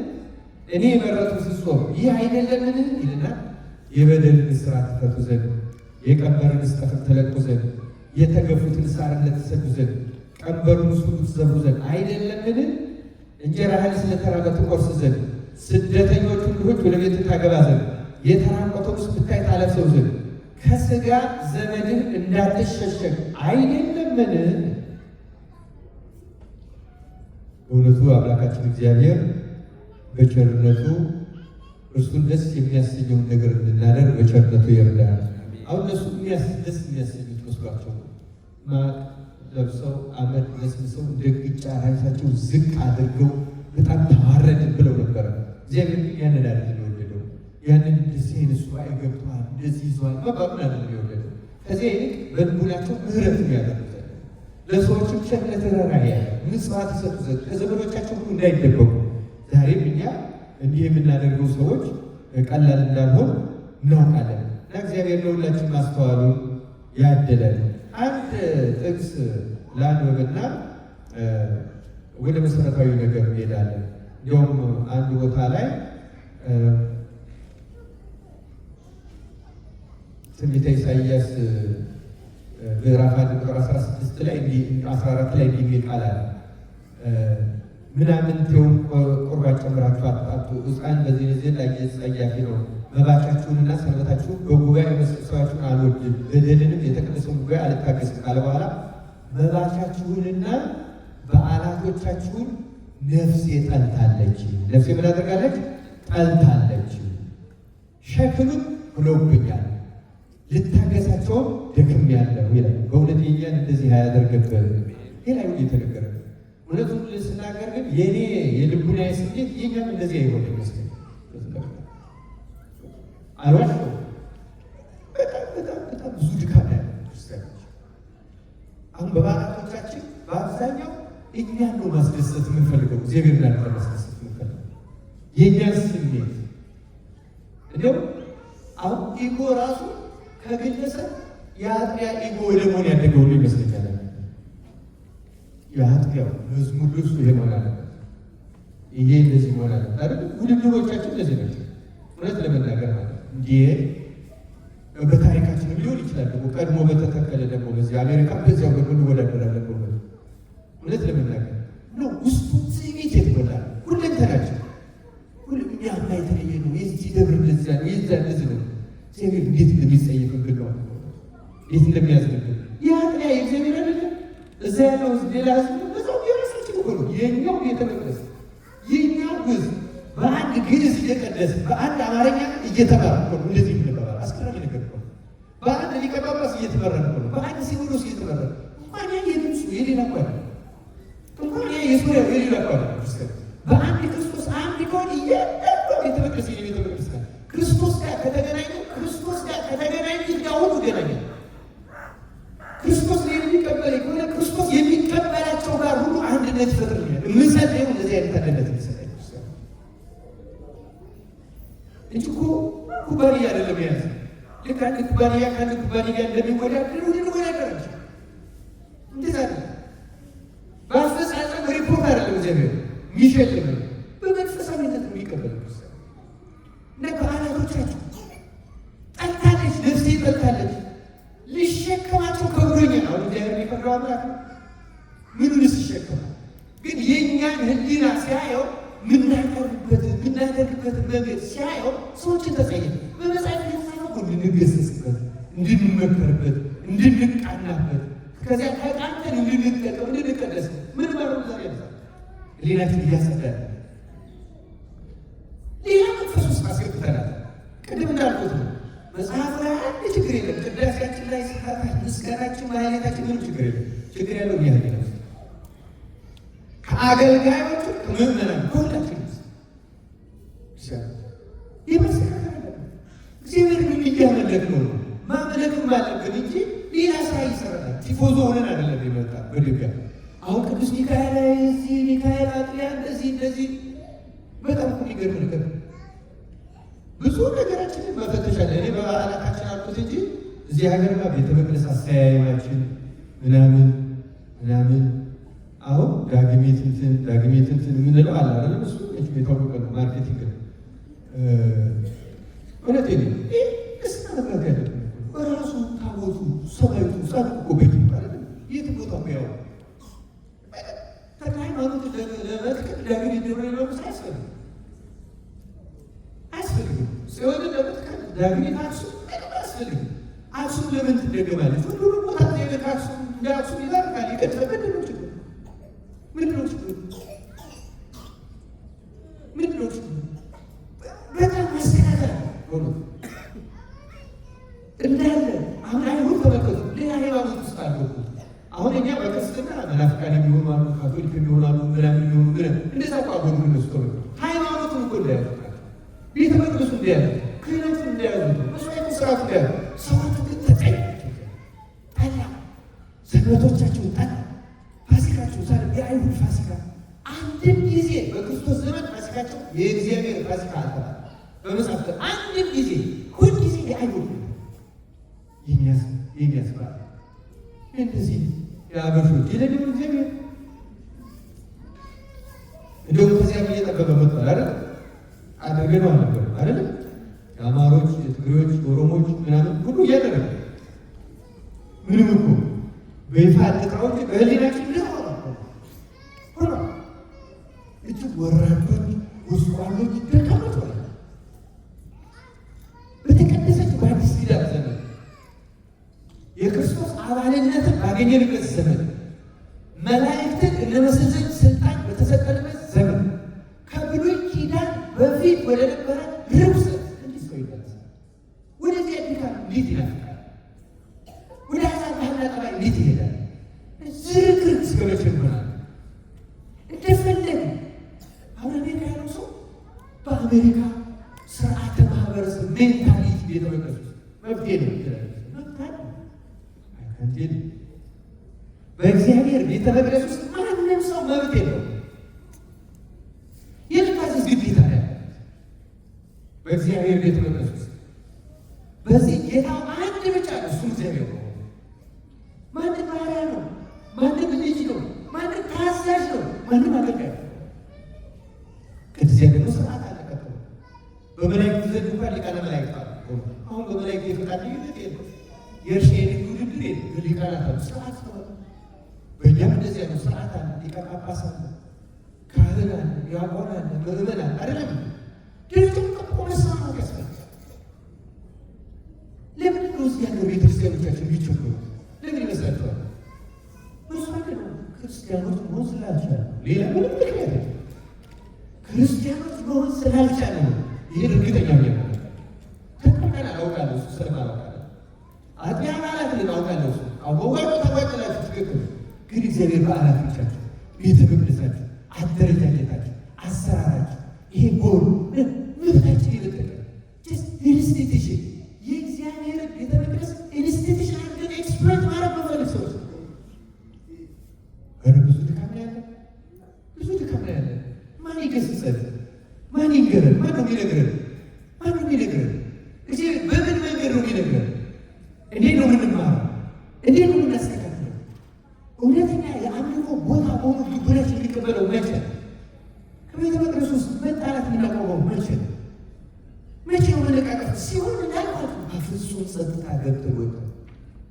እኔ የመረጥሁት ጾም ይህ አይደለምን? ይልና የበደልን እስራት ትፈቱ ዘንድ፣ የቀንበርን ጠፍር ትለቁ ዘንድ፣ የተገፉትን ሣርነት ትሰዱ ዘንድ፣ ቀንበሩን ሁሉ ትሰብሩ ዘንድ አይደለምን? እንጀራህን ስለተራበ ትቆርስ ዘንድ፣ ስደተኞቹን ድሆች ወደ ቤት ታገባ ዘንድ፣ የተራቆተውን ብታይ ታለብሰው ዘንድ፣ ከሥጋ ዘመድህ እንዳትሸሸግ አይደለምን? በእውነቱ አምላካችን እግዚአብሔር በቸርነቱ እርሱን ደስ የሚያሰኘውን ነገር እንድናደርግ በቸርነቱ ይርዳል። አሁን እነሱ ደስ የሚያሰኙት መስሏቸው ማቅ ለብሰው አመድ ነስንሰው እንደ ግጫ ራሳቸውን ዝቅ አድርገው በጣም ተዋረድን ብለው ነበረ። እግዚአብሔር ግን ያንን አይደለም የወደደው። ያንን እንደዚህ አይነት ሱባኤ ገብተዋል እንደዚህ ይዘዋል መባሉን አይደለም የወደደው። ከዚያ ይልቅ በልቡናቸው ምሕረትን ያደርጉ ዘንድ ለሰዎችም ቸርነት ርኅራኄ ያለ ምጽዋት ይሰጡ ዘንድ ከዘመዶቻቸው ሁሉ እንዳይደበቁ። ዛሬም እኛ እንዲህ የምናደርገው ሰዎች ቀላል እንዳልሆን እናውቃለን እና እግዚአብሔር ለሁላችን ማስተዋሉን ያደለን። አንድ ጥቅስ ላንብብና ወደ መሰረታዊ ነገር እንሄዳለን። እንዲሁም አንድ ቦታ ላይ ትንቢተ ኢሳይያስ ምዕራፍ 1 ቁጥር 16 ላይ 14 ላይ እንዲህ ቃል አለ። ምናምንቴውን ቁርባን ጨምራችሁ አትጣጡ፣ ሕፃን በዚህ ጊዜ ላይ ጸያፊ ነው። መባቻችሁንና ሰንበታችሁን በጉባኤ መሰብሰባችሁን አልወድም፣ በደልንም የተቀደሰውን ጉባኤ አልታገስም ካለ በኋላ መባቻችሁንና በዓላቶቻችሁን ነፍሴ ጠልታለች። ነፍሴ ምን አደርጋለች? ጠልታለች። ሸክምም ሆነውብኛል፣ ልታገሳቸውም ደክሜያለሁ ይላል። በእውነት የእኛን እንደዚህ አያደርገብን። ይህ ላይ የተነገረ እውነቱን ስናገር ግን የኔ የልቡናዬ ስሜት የኛም እንደዚህ አይሆን ይመስለኛል። አልዋሽም። በጣም ብዙ ድካም ያለ ክርስቲያኖች አሁን በበዓላቶቻችን በአብዛኛው እኛን ነው ማስደሰት የምንፈልገው። እግዚአብሔርን አይደለም ማስደሰት የምንፈልገው የእኛን ስሜት። እንዲያው አሁን ኢጎ ራሱ ከግለሰብ የአጥቢያ ኢጎ ወደ መሆን ያደገው ሁሉ ይመስለኛል። የአጥቢያው መዝሙር ልብሱ ይሄ መሆን አለበት፣ ይሄ እንደዚህ መሆን አለበት አይደል? ውድድሮቻችን እንደዚህ ናቸው። እውነት ለመናገር ማለት እንዲህ በታሪካችን ሊሆን ይችላል። ደግሞ ቀድሞ በተተከለ ደግሞ በዚህ አሜሪካ በዚያው ገ እንወዳደራለን። እውነት ለመናገር ነው ውስጡ ትዕቢት የተሞላል። ሁለንተናችን ያማ የተለየ ነው። የዚህ ደብር እንደዚያ ነው፣ የዛ እንደዚህ ነው። እግዚአብሔር እንዴት እንደሚጸይፍብን ነው፣ እንዴት እንደሚያዝንብን። የአጥቢያ የእግዚአብሔር አይደለም እዛ ያለው ሌላ ህዝብ በዛው የራሳችን እኮ ነው። የኛው ቤተ መቅደስ የኛው ህዝብ በአንድ ግዕዝ እየቀደስ በአንድ አማርኛ እየተማረ እኮ ነው። እንደዚህ የምንባባል አስገራሚ ነገር ነው። በአንድ ሊቀ ጳጳስ እየተመራ እኮ ነው። በአንድ ሲኖዶስ እየተመራ እንኳን ያ የድምፁ የሌላ እኮ አይደለም፣ እንኳን ያ የሶሪያው የሌላ እኮ አይደለም። በአንድ ክርስቶስ አንድ ከሆነ እያንዳንዱ ቤተ መቅደስ የቤተ መቅደስ ጋር ክርስቶስ ጋር ከተገናኙ ክርስቶስ ጋር ከተገናኙ ጋር ሁሉ ገናኛል። ክርስቶስ የሚቀበል ከሆነ ክርስቶስ የሚቀበላቸው ጋር ሁሉ አንድነት ይፈጥርልኛል። የምንጸልየው እንደዚህ አይነት አንድነት ይሰጣል እንጂ እኮ ኩባንያ አይደለም ያዝ። ልክ አንድ ኩባንያ ከአንድ ኩባንያ እንደሚወዳደር ልንወዳደራቸው እንደዛ ነው። በአፈጻጸም ሪፖርት አይደለም እግዚአብሔር የሚሸልም በመንፈሳዊነት የሚቀበል ክርስቲያን እና በዓላቶቻቸው ጠልታለች፣ ነፍሴ ጠልታለች፣ ሊሸከማቸው ከብዶኛል። አሁን እግዚአብሔር የሚፈራው አምላክ ነው። ምኑን ሲሸከማ ግን የእኛን ሕሊና ሲያየው የምናደርግበትን መንገድ ሲያየው ሰዎችን ተጸየፈ። በመጽሐፍ የተጻፈው እንድንገሰስበት፣ እንድንመከርበት፣ እንድንቃናበት ከዚያ ከቃንተን እንድንጠቀም እንድንቀደስ ምን ባለው ዛሬ ያዛል ሕሊናችን እያጸዳል ሌላ መንፈስ ውስጥ አስገብተናል። ቅድም እንዳልኩት ነው። መጽሐፍ ላይ አንድ ችግር የለም። ቅዳሴያችን ላይ ስታታች ምስጋናችን ማህሌታችን ምንም ችግር የለም። ችግር ያለው ይህ ነው። ከአገልጋዮቹ ከምዕመናን ከሁላችን እግዚአብሔርን እያመለክ ነው። ማምለክም አለብን እንጂ ሌላ ስራ ይሰራል። ቲፎዞ ሆነን አይደለም የመጣ በድጋሚ አሁን ቅዱስ ሚካኤል እዚህ ሚካኤል አጥቢያ እንደዚህ በጣም የሚገርም ነገር ብዙ ነገራችንን መፈተሽ አለ። እኔ በበዓላታችን አልኩት እንጂ እዚህ ሀገር ጋር ቤተ መቅደስ አስተያየማችን ምናምን አሁን ዳግሜት እንትን የምንለው አለ አይደለም። እሱ የታወቀ ነው፣ ማርኬቲንግ ነው። እውነቴን ነው። እስና መግባት ያለ በራሱ ታቦቱ ሰማያዊቱ ጻድቅ እኮ ቤት ይባላል። የት ቦታ ያው ሃይማኖት ለመትከል ዳግም ደብረ ነው ሳይሰሩ አያስፈልግም። ሲሆን ለመትከል ዳግም አክሱም አያስፈልግም። አክሱም ለምን ትደገማለች? ሁሉም ቦታ ተሄደ አክሱም እንደ አክሱም ይላርካል ይቀጥላል። ምንድን ነው ችግሩ? በጣም ማስተካከል ሆኖ እንዳለ አሁን አይሁን ተመልከቱ። ሌላ ሃይማኖት ውስጥ አልገቡ። አሁን እኛ በክርስትና መናፍቃን የሚሆኑ አሉ፣ ካቶሊክ የሚሆኑ አሉ፣ ምናምን የሚሆኑ እንደዛ እኮ አገሩ እነሱ ተመልከቱ። ሃይማኖቱን እኮ እንዳያዙት፣ ቤተ መቅደሱ እንዳያዙት፣ ክህነቱን እንዳያዙት፣ መስዋዕቱ ስርዓቱ እንዳያዙት፣ ሰዋቱ ግን ተጠይ ጠላ፣ ሰንበቶቻቸውን ጠላ፣ ፋሲካቸው ሳ የአይሁድ ፋሲካ አንድም ጊዜ በክርስቶስ ዘመን ፋሲካቸው የእግዚአብሔር ፋሲካ አልተባለ በመጽሐፍ አንድም ጊዜ ሁል ጊዜ የአይሁድ የሚያስባል እንደዚህ የአበሾች የሌለው እግዚአብሔር እንደውም ከዚያም እየጠበበ መጥቷል አይደል? አድርገን አልነበረ አይደል? የአማሮች፣ የትግሬዎች፣ ኦሮሞች ምናምን ሁሉ እያደረገ ምንም እኮ በይፋ አጥቃዎች በህሊናችን ሆነ እጅግ ወራዶች፣ ጉስቋሎች፣ ደካሞች ሆነ። በተቀደሰች በአዲስ ኪዳን ዘመን የክርስቶስ አባልነትን ባገኘንበት ዘመን መላእክትን እነመሰዘን ስልጣን በተሰጠንበት ዘመን ከብሉይ ኪዳን በፊት ወደ ነበረ ርኩሰት እንዲህ ሰው ይደርሳል። ወደዚህ አዲካል እንዴት ይናፍቃል? ወደ አሕዛብ ባህልና ጠባይ እንዴት ይሄዳል? ዝርክርክ እስከ መቼ ይሆናል? እንደፈለገ አሁን አሜሪካ ያለው ሰው በአሜሪካ ስርዓተ ማህበረሰብ ሜንታሊቲ ቤተ መቅደስ መብቴ ነው ይላል። በእግዚአብሔር ቤተ መቅደስ ውስጥ ማንም ሰው መብት የለውም። የመታዘዝ ግዴታ ያለ በእግዚአብሔር ቤተ መቅደስ ውስጥ በዚህ ጌታ አንድ ብቻ ነው። እሱ እግዚአብሔር ነው። ማንም ባሪያ ነው፣ ማንም ልጅ ነው፣ ማንም ታዛዥ ነው፣ ማንም አገልጋይ ነው። ከዚያ ደግሞ ስርዓት አለቀጠ። በመላእክት ዘንድ እንኳን ሊቃነ መላእክት አሉ። አሁን በመላእክት የፈቃድ ልዩነት የለም። የእርሻ የንግድ ውድድር የለም። በሊቃናት አሉ ስርዓት ነው። በእኛም እንደዚያ ነው። ስርዓት አለ፣ ሊቀ ጳጳስ አለ፣ ካህን አለ፣ ዲያቆን አለ፣ ምዕመን አለ። አይደለም ድርጅት ጠብቆ መስማማት ያስፈልጋል። ለምንድን ነው እዚህ ያለው ቤተክርስቲያኖቻችን የሚቸገሩ? ለምን ይመስላችኋል? መስዋዕት ነው። ክርስቲያኖች መሆን ስላልቻለ ሌላ ምንም ምክንያት የለም። ክርስቲያኖች መሆን ስላልቻለ ነው። ይህን እርግጠኛ ነው። ተጠቀና አውቃለሁ እሱ ስለማላውቃለሁ አጥቢያ ማለት ነው አውቃለሁ እሱ አወዋጭ ተዋጭላችሁ ትክክል። ግን እግዚአብሔር በዓላቶቻችሁ፣ ቤተ መቅደሳችሁ፣ አደረጃጀታችሁ፣ አሰራራችሁ ይሄ ጎል ምፍታችን ይበጠቃል። ኢንስቲትዩሽን የእግዚአብሔር ቤተ መቅደስ ኢንስቲትዩሽን አድርገን ኤክስፕሎይት ማድረግ በፈልግ ሰዎች ብዙ ድካም ያለ ብዙ ድካም ያለ ማን ይገስጸን? ማን ይንገረን? ማን ነው የሚነግረን? ማን ነው የሚነግረን? እግዚአብሔር በምን መንገድ ነው የሚነግረን? እንዴት ነው የምንማረው? እንዴት ነው የምናስተካክለው? እውነተኛ የአምልኮ ቦታ መሆኑ ልቦናችን የሚቀበለው መቼ? ከቤተ መቅደስ ውስጥ መጣላት የምናቆመው መቼ? መቼ ነው መነቃቀፍ ሲሆን እንዳልኳት በፍጹም ጸጥታ ገብተን ወጣ።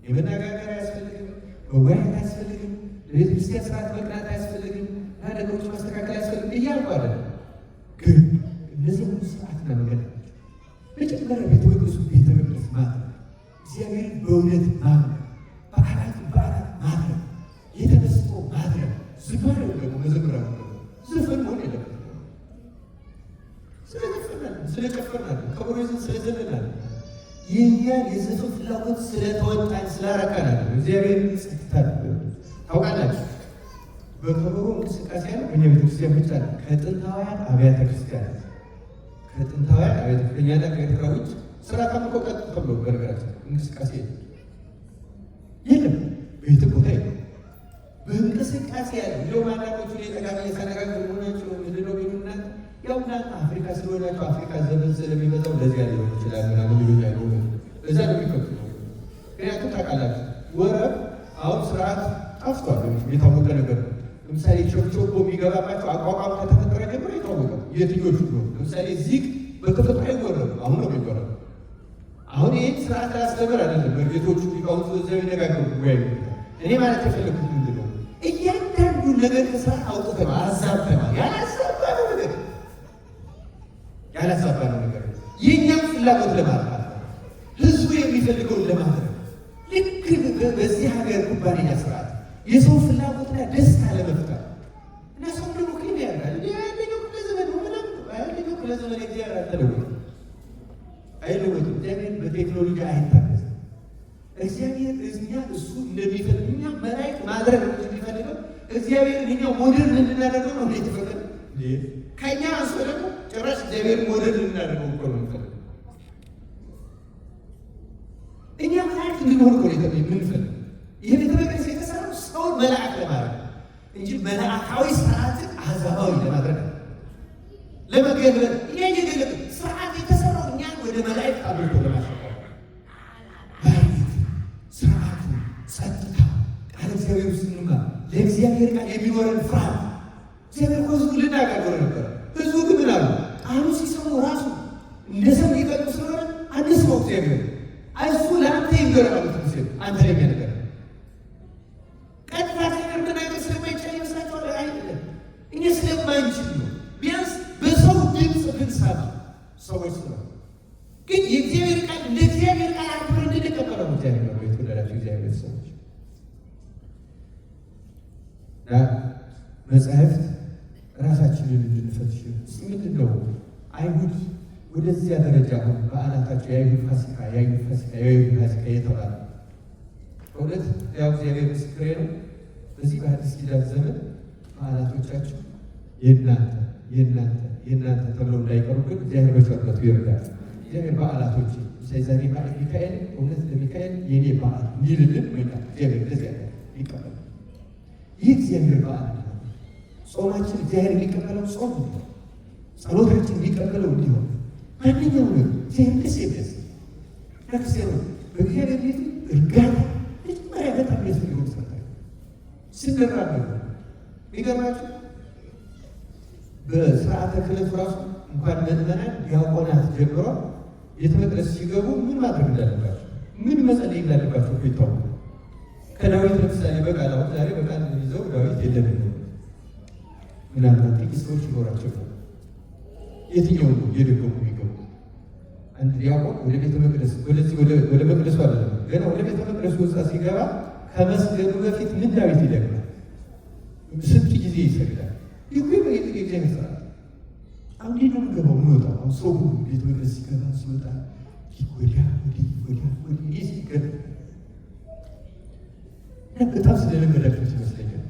የመነጋገር አያስፈልግም፣ መወያየት አያስፈልግም፣ ለቤተ ክርስቲያን ስርዓት መቅናት አያስፈልግም፣ ነገሮች ማስተካከል አያስፈልግም እያልኩ አይደለም። ግን እነዚህ ሁሉ ስርዓትና መንገድ ናቸው። መጀመሪያ ቤተ መቅደሱ ቤተ መቅደስ ማለት እግዚአብሔርን በእውነት ማምለክ፣ በዓላት ማድረግ፣ የተመስጦ ማድረግ፣ ዝማሬው ደግሞ መዘምራው ደግሞ ዘፈን መሆን የለበትም። ስለዘፈናል፣ ስለጨፈርናል፣ ከበሮይዝን ስለዘለናል፣ የእኛን የዘፈን ፍላጎት ስለተወጣን ስላረካናል እግዚአብሔር ጽጥታል። ታውቃላችሁ በከበሮ እንቅስቃሴ ያለ በእኛ ቤተክርስቲያን ብቻ ነው። ከጥንታውያን አብያተ ክርስቲያናት ከእኛና ከኤርትራ ውጭ ስርዓት አምልኮ ቀጥ ተብሎ በነገራችን እንቅስቃሴ የለም። ቤት ቦታ የለም። በእንቅስቃሴ ያለ እንደው ማዳቆቹ የጠቃሚ የሰነጋገር መሆናቸው ምንድነው ሚሉናት ያው እናንተ አፍሪካ ስለሆናችሁ አፍሪካ ዘመን ስለሚመጣው ለዚያ ሊሆን ይችላል ምናምን ይሉኛል። እዛ ነው የሚከቱ። ምክንያቱም ታውቃላችሁ ወረብ አሁን ስርዓት ጠፍቷል፣ የታወቀ ነገር ነው። ለምሳሌ ቾኮ የሚገባባቸው አቋቋም ከተፈጠረ ጀምሮ የታወቀ የትኞቹ ነው። ለምሳሌ ዚግ በተፈጥሮ አይወረም፣ አሁን ነው የሚወረም። አሁን ይህን ስርዓት አያስተምር አይደለም። በጌቶቹ ሊቃውንቱ እዚያ የሚነጋገሩ ወይ እኔ ማለት የፈለኩት ምንድን ነው? እያንዳንዱ ነገር ከስርዓት አውጥተነው አዛብተናል። ያላዛባነው ነገር የእኛም ፍላጎት ለማጥፋት ህዝቡ የሚፈልገውን ለማድረግ ልክ በዚህ ሀገር ኩባንያ ስርዓት የሰው ፍላጎትና ደስታ ለመፍጠር እና ሰው ደግሞ ክሊን ያደርጋል። ያለኛው ክፍለ ዘመን ምናምን ያለኛው ክፍለ ዘመን እግዚአብሔር አይለወጥም። እግዚአብሔር በቴክኖሎጂ አይታገዝም። እግዚአብሔር እኛ እሱ እንደሚፈልግ እኛ መላእክት ማድረግ ነው የሚፈልገው። እግዚአብሔር እኛ ሞዴል እንድናደርገው ነው የተፈቀደ። ከእኛ አንሶ ደግሞ ጭራሽ እግዚአብሔር ሞዴል እንድናደርገው እኮ ነው የሚፈልገው። እኛ መላእክት እንድንሆን እኮ ነው የምንፈልገው። ይህ ቤተ መቅደስ የተሰራው ሰውን መልአክ ለማድረግ እንጂ መልአካዊ ስርዓትን አሕዛባዊ ለማድረግ ለመገልበጥ እኛ እየገለጥ ስርዓት የተሰራው እኛን ወደ መላእክት አብልቶ ለማሸቀር ስርዓቱ፣ ጸጥታ፣ ቃል እግዚአብሔር ስንማር ለእግዚአብሔር ቃል የሚኖረን ፍርሃት እግዚአብሔር እኮ ህዝቡ ልናጋገር ነበር። ህዝቡ ግን ምን አሉ? ቃሉ ሲሰሙ ራሱ እንደ ሰው ይቀጡ ስለሆነ አንስመው እግዚአብሔር እሱ ለአንተ ይንገራሉት ጊዜ አንተ ላይ የሚያነገር ቀጥታ ነገር ምናገር ስለማይቻል ይመስላችኋል? አይደለም። እኛ ስለማንችል ነው። ቢያንስ በሰው ድምፅ ብንሰማ ሰዎች ነው። ግን የእግዚአብሔር ቃል እንደ እግዚአብሔር ቃል አክብር እንድንቀበለው እግዚአብሔር ነው። የተወደዳችሁ እግዚአብሔር ሰዎች መጽሐፍት ራሳችንን እንድንፈትሽ ምንድን ነው አይሁድ ወደዚያ ደረጃ አሁን በዓላታቸው የአይሁድ ፋሲካ የተባለ እውነት ያው እግዚአብሔር ምስክሬ ነው። በዚህ በአዲስ ኪዳን ዘመን በዓላቶቻቸው የእናንተ ተብለው እንዳይቀሩ ግን እግዚአብሔር በቸርነቱ ይርዳል። እግዚአብሔር በዓላቶች ዛሬ በዓል ሚካኤል እውነት ለሚካኤል የኔ በዓል ሚልልን ወይና እግዚአብሔር እንደዚያ ይቀበል። ይህ እግዚአብሔር በዓል ነው። ጾማችን እግዚአብሔር የሚቀበለው ጾም ነው። ጸሎታችን የሚቀበለው እንዲሆን ማንኛው ነው እግዚአብሔር ደስ ይበስ ረክሰሩ በእግዚአብሔር ቤት እርጋታ መጀመሪያ በጣም ያስፈልገው ሰጣይ ስንራበው ይገርማችሁ። በስርዓተ ክህነት ራሱ እንኳን ምዕመናን ዲያቆናት ጀምሮ ቤተ መቅደስ ሲገቡ ምን ማድረግ እንዳለባቸው ምን መጸለይ እንዳለባቸው ይታወቃል። ከዳዊት ለምሳሌ በቃል አሁን ዛሬ በቃል ይዘው ዳዊት የለም ነው ምናልባት ጥቂት ሰዎች ይኖራቸው ነው። የትኛው ነው የደገሙ የሚገቡ? አንድ ዲያቆን ወደ ቤተ መቅደስ ወደ መቅደሱ አይደለም ገና ወደ ቤተ መቅደሱ ውስጥ ሲገባ ከመስገዱ በፊት ምን ዳዊት ይደግማል? ስንት ጊዜ ይሰግዳል? ይሄ የእግዚአብሔር ስርዓት አሁን እንዴት ነው የምንገባው የምንወጣው? አሁን ሰው ቤተ መቅደስ ሲገባ ሲወጣ ወዲያ ሲገባ በጣም ስለለመዳችሁት ይመስለኛል።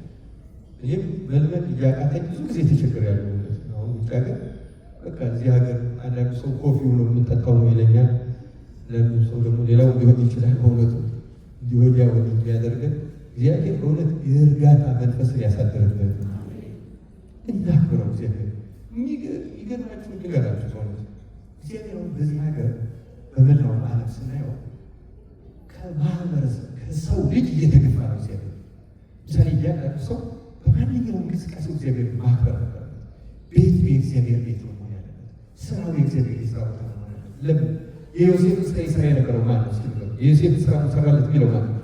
እኔም መልመድ እያቃተኝ ብዙ ጊዜ ተቸግሬያለሁ። አሁን ውጭ ሀገር በቃ እዚህ ሀገር አንዳንድ ሰው ኮፊው ነው የምንጠጣው ነው ይለኛል። ለምን ሰው ደግሞ ሌላው ሊሆን ይችላል። በእውነቱ እንዲወዲያ ያደርገን እግዚአብሔር በእውነት የእርጋታ መንፈስን ያሳደረበት እናክብረው። እግዚአብሔር የሚገርማችሁ ንገራችሁ በእውነት እግዚአብሔር በዚህ ሀገር በመላው ዓለም ስናየው ከማህበረሰብ ከሰው ልጅ እየተገፋ ነው። እግዚአብሔር ምሳሌ እያንዳንዱ ሰው በማንኛውም እንቅስቃሴው እግዚአብሔር ማክበር ነበር። ቤት የእግዚአብሔር ቤት ነው መሆን ያለበት። ስራው የእግዚአብሔር የስራ ቦታ ነው መሆን ያለበት። ለምን የዮሴፍን ስራ ይሰራ የነበረው ማን ነው? የዮሴፍን ስራ ሰራለት የሚለው ማለት ነው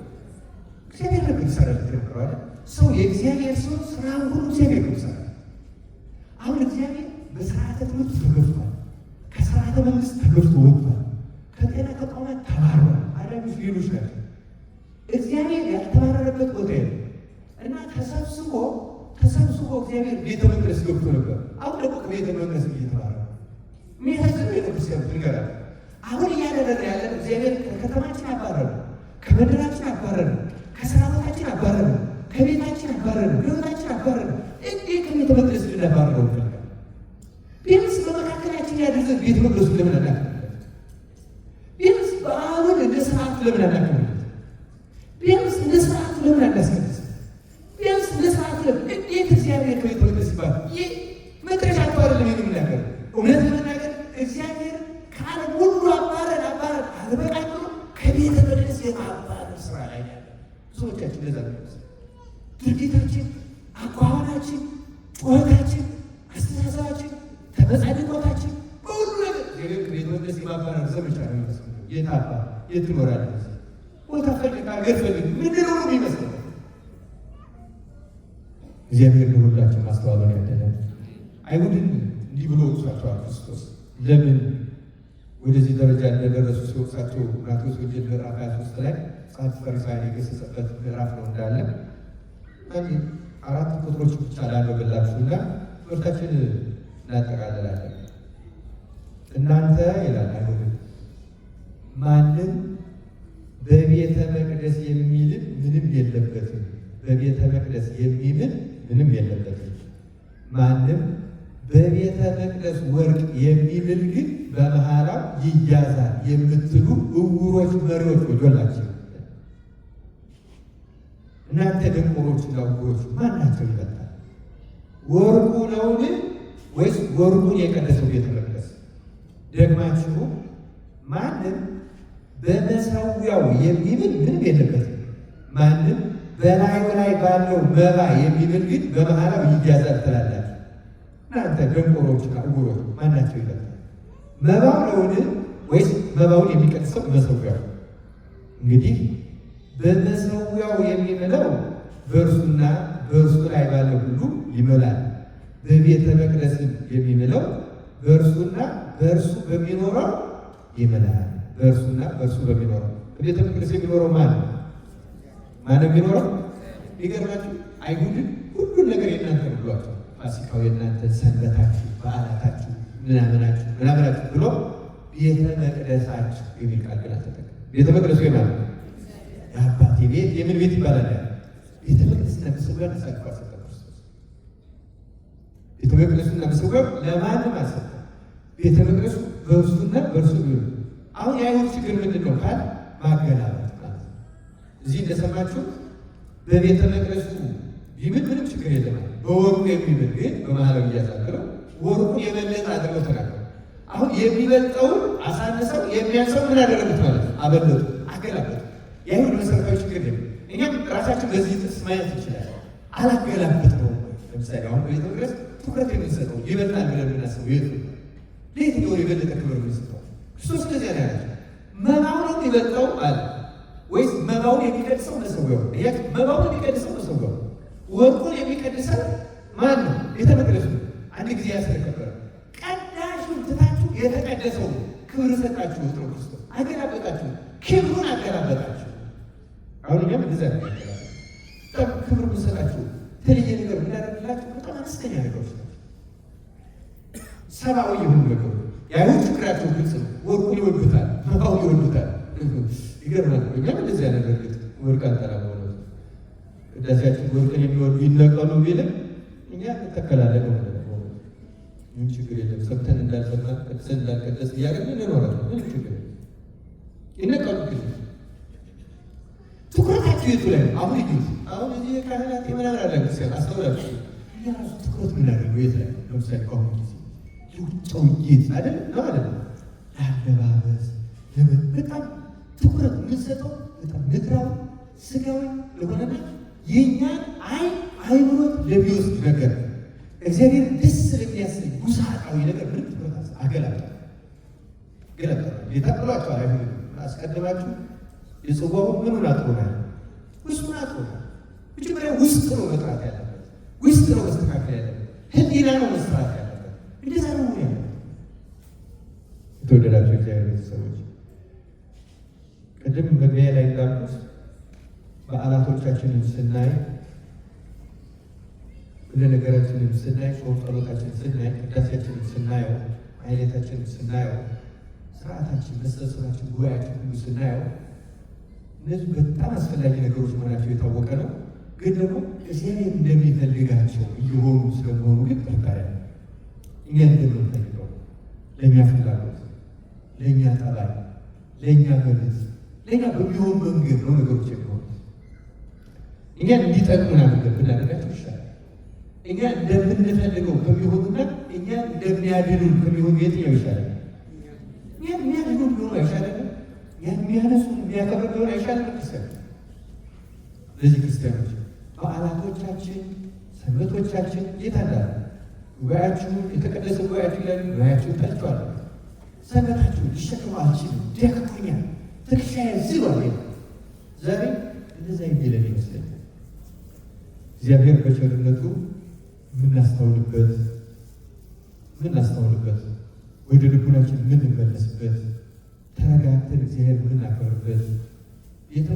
እግዚአብሔር ነበር ይሰራለት የነበረው አይደል? ሰው የእግዚአብሔር ሲሆን ስራውን ሁሉ እግዚአብሔር ነው ይሰራል። አሁን እግዚአብሔር በስርዓተ ትምህርት ተገፍቷል። ከስርዓተ መንግስት ተገፍቶ ወጥቷል። ከጤና ተቋማት ተባሯል። አዳኞች ሌሎች ናቸው። እግዚአብሔር ያልተባረረበት ቦታ የለም እና ተሰብስቦ እግዚአብሔር ቤተ መቅደስ ገብቶ ነበር። አሁን ደግሞ ከቤተ መቅደስ እየተባረረ የሚያሳዝን ቤተክርስቲያን ትንገራል። አሁን እያደረገ ያለን እግዚአብሔር ከከተማችን አባረረ፣ ከመንደራችን አባረረ፣ ከስራ ቦታችን አባረረ፣ ከቤታችን አባረረ፣ ከህይወታችን አባረረ። እንዴት ከቤተ መቅደስ ልናባረረው ይፈልጋል? ቢያንስ በመካከላችን ያደረገ ቤተ መቅደሱ ለምን አናክብርለት? ቢያንስ በዓሉን እንደ ስርዓቱ ለምን አናክብርለት? ቢያንስ እንደ ስርዓቱ ለምን አናስቀድስ? ቢያንስ እንደ ስርዓቱ ለምን እንዴት እግዚአብሔር ከቤተ መቅደስ ይባል? ይህ መድረሻ አይደለም የምናገር አልበቃ ብሎ ከቤተ መቅደስ የማባረር ስራ ላይ ያለ ብዙዎቻችን ለዛ ነው ድርጊታችን፣ አቋማችን፣ ጩኸታችን፣ አስተሳሰባችን፣ ተመጻድቆታችን በሁሉ ነገር ቤተ መቅደስ የማባረር ዘመቻ ነው የሚመስለው። የት አባ የት ትኖራለህ? ቦታ ፈልግ፣ አገር ፈልግ፣ ምንድን ነው የሚመስለው? እግዚአብሔር ለሁላችን ማስተዋሉን ያደለን። አይሁድን እንዲህ ብሎ ወቅሷቸዋል ክርስቶስ። ለምን ወደዚህ ደረጃ እንደደረሱ ሲወቅሳቸው ማቴዎስ ወንጌል ምዕራፍ 23 ላይ ጸሐፍት ፈሪሳውያን የገሰጸበት ምዕራፍ ነው እንዳለ አራት ቁጥሮች ብቻ ላንብብላችሁና ትምህርታችን እናጠቃልላለን። እናንተ ይላል አይሁድ ማንም በቤተ መቅደስ የሚምል ምንም የለበትም። በቤተ መቅደስ የሚምል ምንም የለበትም። ማንም በቤተ መቅደስ ወርቅ የሚምል ግን በመሐላው ይያዛል የምትሉ ዕውሮች መሪዎች ወዮላችሁ። እናንተ ደንቆሮችና ዕውሮች ማናቸው ይበልጣል? ወርቁ ነውን ወይስ ወርቁን የቀደሰው ቤተ መቅደስ? ደግማችሁ ማንም በመሠዊያው የሚምል ምንም የለበትም። ማንም በላዩ ላይ ባለው መባ የሚምል ግን በመሐላው ይያዛል ትላላችሁ። እናንተ ደንቆሮችና ዕውሮች ማናቸው ይበልጣል? መባው ነውን ወይስ መባውን የሚቀድሰው መሠዊያው? እንግዲህ በመሠዊያው የሚምለው በእርሱና በእርሱ ላይ ባለው ሁሉ ይምላል። በቤተ መቅደስም የሚምለው በእርሱና በእርሱ በሚኖረው ይምላል። በእርሱና በእርሱ በሚኖረው በቤተ መቅደስ የሚኖረው ማን ነው? ማን የሚኖረው? ይገርማችሁ አይሁድን ሁሉን ነገር የእናንተ ነው ብሏቸው፣ ፋሲካው የእናንተ፣ ሰንበታችሁ፣ በዓላታችሁ፣ ምናምናችሁ ብሎ ቤተ መቅደሳችሁ የሚል ቃል ግን አልተጠቀመም። ቤተ መቅደሱ የማን ነው? የአባቴ ቤት። የምን ቤት ይባላል? ቤተ መቅደስና መሠዊያ አሳልፎ ሰጠ ክርስቶስ። ቤተ መቅደሱና መሠዊያው ለማንም አልሰጠም። ቤተ መቅደሱ በእርሱና በእርሱ ቢሆን። አሁን የአይሁድ ችግር ምንድን ነው ካል ማገላበጥ ማለት ነው። እዚህ እንደሰማችሁት በቤተ መቅደሱ ቢምል ምንም ችግር የለም። በወርቁ የሚምል ግን በመሐላው እያዛገረው ወርቁን የበለጠ አድርገው ተናገሩ። አሁን የሚበልጠውን አሳንሰው የሚያንሰው ምን አደረጉት ማለት ነው? አበለጡ፣ አገላበጡ። የአይሁድ መሰረታዊ ችግር ነው። እኛም ራሳችን በዚህ ጥቅስ ማየት እንችላለን። አላገላበጥ ነው። ለምሳሌ አሁን በቤተ መቅደስ ትኩረት የምንሰጠው ይበልጣል ብለን የምናስበው የት ነው? ለየትኛው የበለጠ ክብር የምንሰጠው? ክርስቶስ እንደዚያ ነው ያላቸው። መባው ነው የሚበልጠው አለ ወይስ መባውን የሚቀድሰው መሠዊያው? መባውን የሚቀድሰው መሠዊያው። ወርቁን የሚቀድሰው ማን ነው? ቤተ መቅደሱ አንድ ጊዜ ያስረከበረ ቀዳሹን ትታችሁ የተቀደሰው ክብር ሰጣችሁ። ወጥሮ ክርስቶስ አገላበጣችሁ፣ ክብሩን አገላበጣችሁ። አሁን እኛም እንደዛ ነው በጣም ክብር ምንሰጣችሁ የተለየ ነገር ምናደርግላችሁ በጣም አነስተኛ ነገሮች ናቸው። ሰብአዊ የሆኑ ነገሮች። የአይሁድ ችግራቸው ግልጽ ነው። ወርቁን ይወዱታል፣ መባውን ይወዱታል። ይገርማል። እኛም እንደዚህ ያደረግት ወርቅ አንጠላ በሆነ ቅዳሴያችን ወርቅን የሚወዱ ይነቀሉ ቢልም እኛ እንተከላለን ነው። ምን ችግር የለም። ሰብተን እንዳልሰማን ቀድሰን እንዳልቀደስ እያገኘን እንኖራለን። ምን ችግር የለም። ይነቀሉ ግን ትኩረታችሁ የቱ ላይ ነው? አሁን ይዩት። አሁን እዚህ ካህናት የምናምን አለ ክርስቲያን አስተውላችሁ እኛ ራሱ ትኩረት ምናደርገው የት ላይ? ለምሳሌ ከአሁኑ ጊዜ የውጭው ጌጥ አይደል ነው አለ ለአለባበስ በጣም ትኩረት የምንሰጠው በጣም ምድራዊ ስጋዊ ለሆነና የእኛን አይምሮት ለሚወስድ ነገር እግዚአብሔር ደስ ለሚያሰኝ ውሳጣዊ ነገር ምን ትኩረት አገላብጣ ጌታ ብሏቸዋል። አይሁድ አስቀድማችሁ የጽዋውን ምኑን አጥሮናል? ውስጡን አጥሮናል። መጀመሪያ ውስጥ ነው መጥራት ያለበት፣ ውስጥ ነው መስተካከል ያለበት፣ ህሊና ነው መስራት ያለበት። እንደዛ ነው ያለ። የተወደዳችሁ እግዚአብሔር ቤተሰቦች ቅድም መግቢያ ላይ እንዳልኩት በዓላቶቻችንን ስናይ፣ ሁሉ ነገራችንን ስናይ፣ ጾም ጸሎታችንን ስናይ፣ ቅዳሴያችንን ስናየው፣ አይነታችንን ስናየው፣ ስርዓታችን፣ መሰብሰባችን፣ ጉባኤያችን ሁሉ ስናየው እነዚህ በጣም አስፈላጊ ነገሮች መሆናቸው የታወቀ ነው። ግን ደግሞ እግዚአብሔር እንደሚፈልጋቸው እየሆኑ ስለመሆኑ ግን ጥርጣሬ ነው። እኛ እንደምንፈልገው ለእኛ ፍላጎት፣ ለእኛ ጠባይ፣ ለእኛ መብት፣ ለእኛ በሚሆን መንገድ ነው ነገሮች የሚሆኑት። እኛ እንዲጠቅሙን አድርገን ብናደርጋቸው ይሻላል። እኛ እንደምንፈልገው ከሚሆኑና እኛ እንደሚያድኑን ከሚሆኑ የትኛው ይሻላል? እኛ የሚያድኑን ቢሆኑ አይሻለንም? እኛ ያን የሚያነሱን የሚያከብር ቢሆን አይሻልም? ክርስቲያን ለዚህ ክርስቲያኖች በዓላቶቻችን ሰንበቶቻችን የት አላለ? ጉባኤያችሁን የተቀደሰ ጉባኤያችሁ ላይ ጉባኤያችሁን ጠልቷል። ሰንበታችሁን ሊሸከሙ አልችልም፣ ደክሞኛል፣ ትከሻዬ ዝሏል። ዛሬ እንደዛ የሚለን ይመስለኛል። እግዚአብሔር በቸርነቱ የምናስተውልበት ወደ ልቡናችን የምንመለስበት ተረጋግተን እግዚአብሔር የምናከብርበት ቤተ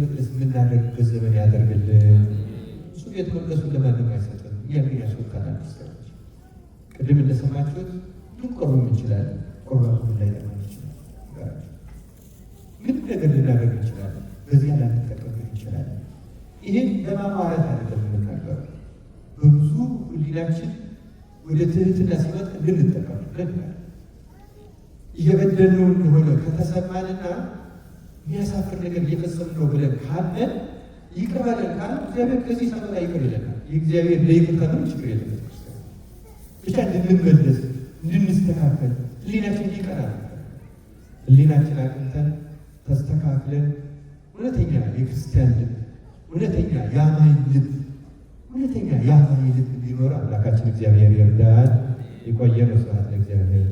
መቅደስ የምናደርግበት ዘመን ያደርግልን። እሱ ቤተ መቅደሱን ለማንም አይሰጥም፣ እኛ ግን ያስወጣናል። ክርስቲያኖች ቅድም እንደሰማችሁት ልንቆርብ እንችላለን። ቆርባችን ላይ ለማን ይችላል? ምንም ነገር ልናደርግ እንችላለን። በዚያ ላንጠቀም እንችላለን። ይህን ለማማረት አይደለም የምናገረው። በብዙ ሕሊናችን ወደ ትህትና ሲመጣ እንድንጠቀምበት እየበደልነው እንደሆነ ከተሰማንና የሚያሳፍር ነገር እየፈጸምን ነው ብለን ካለን ይቅር በለን ካለ እግዚአብሔር ከዚህ ሰመላ ይቅር ይለናል። የእግዚአብሔር ለይቅርታ ነው ችግር የለም። ብቻ እንድንመለስ እንድንስተካከል ሕሊናችን ይቀራል። ሕሊናችን አቅንተን ተስተካክለን እውነተኛ የክርስቲያን ልብ፣ እውነተኛ የአማኝ ልብ እንዲኖር አምላካችን እግዚአብሔር ይርዳን። የቆየን። ስብሐት ለእግዚአብሔር።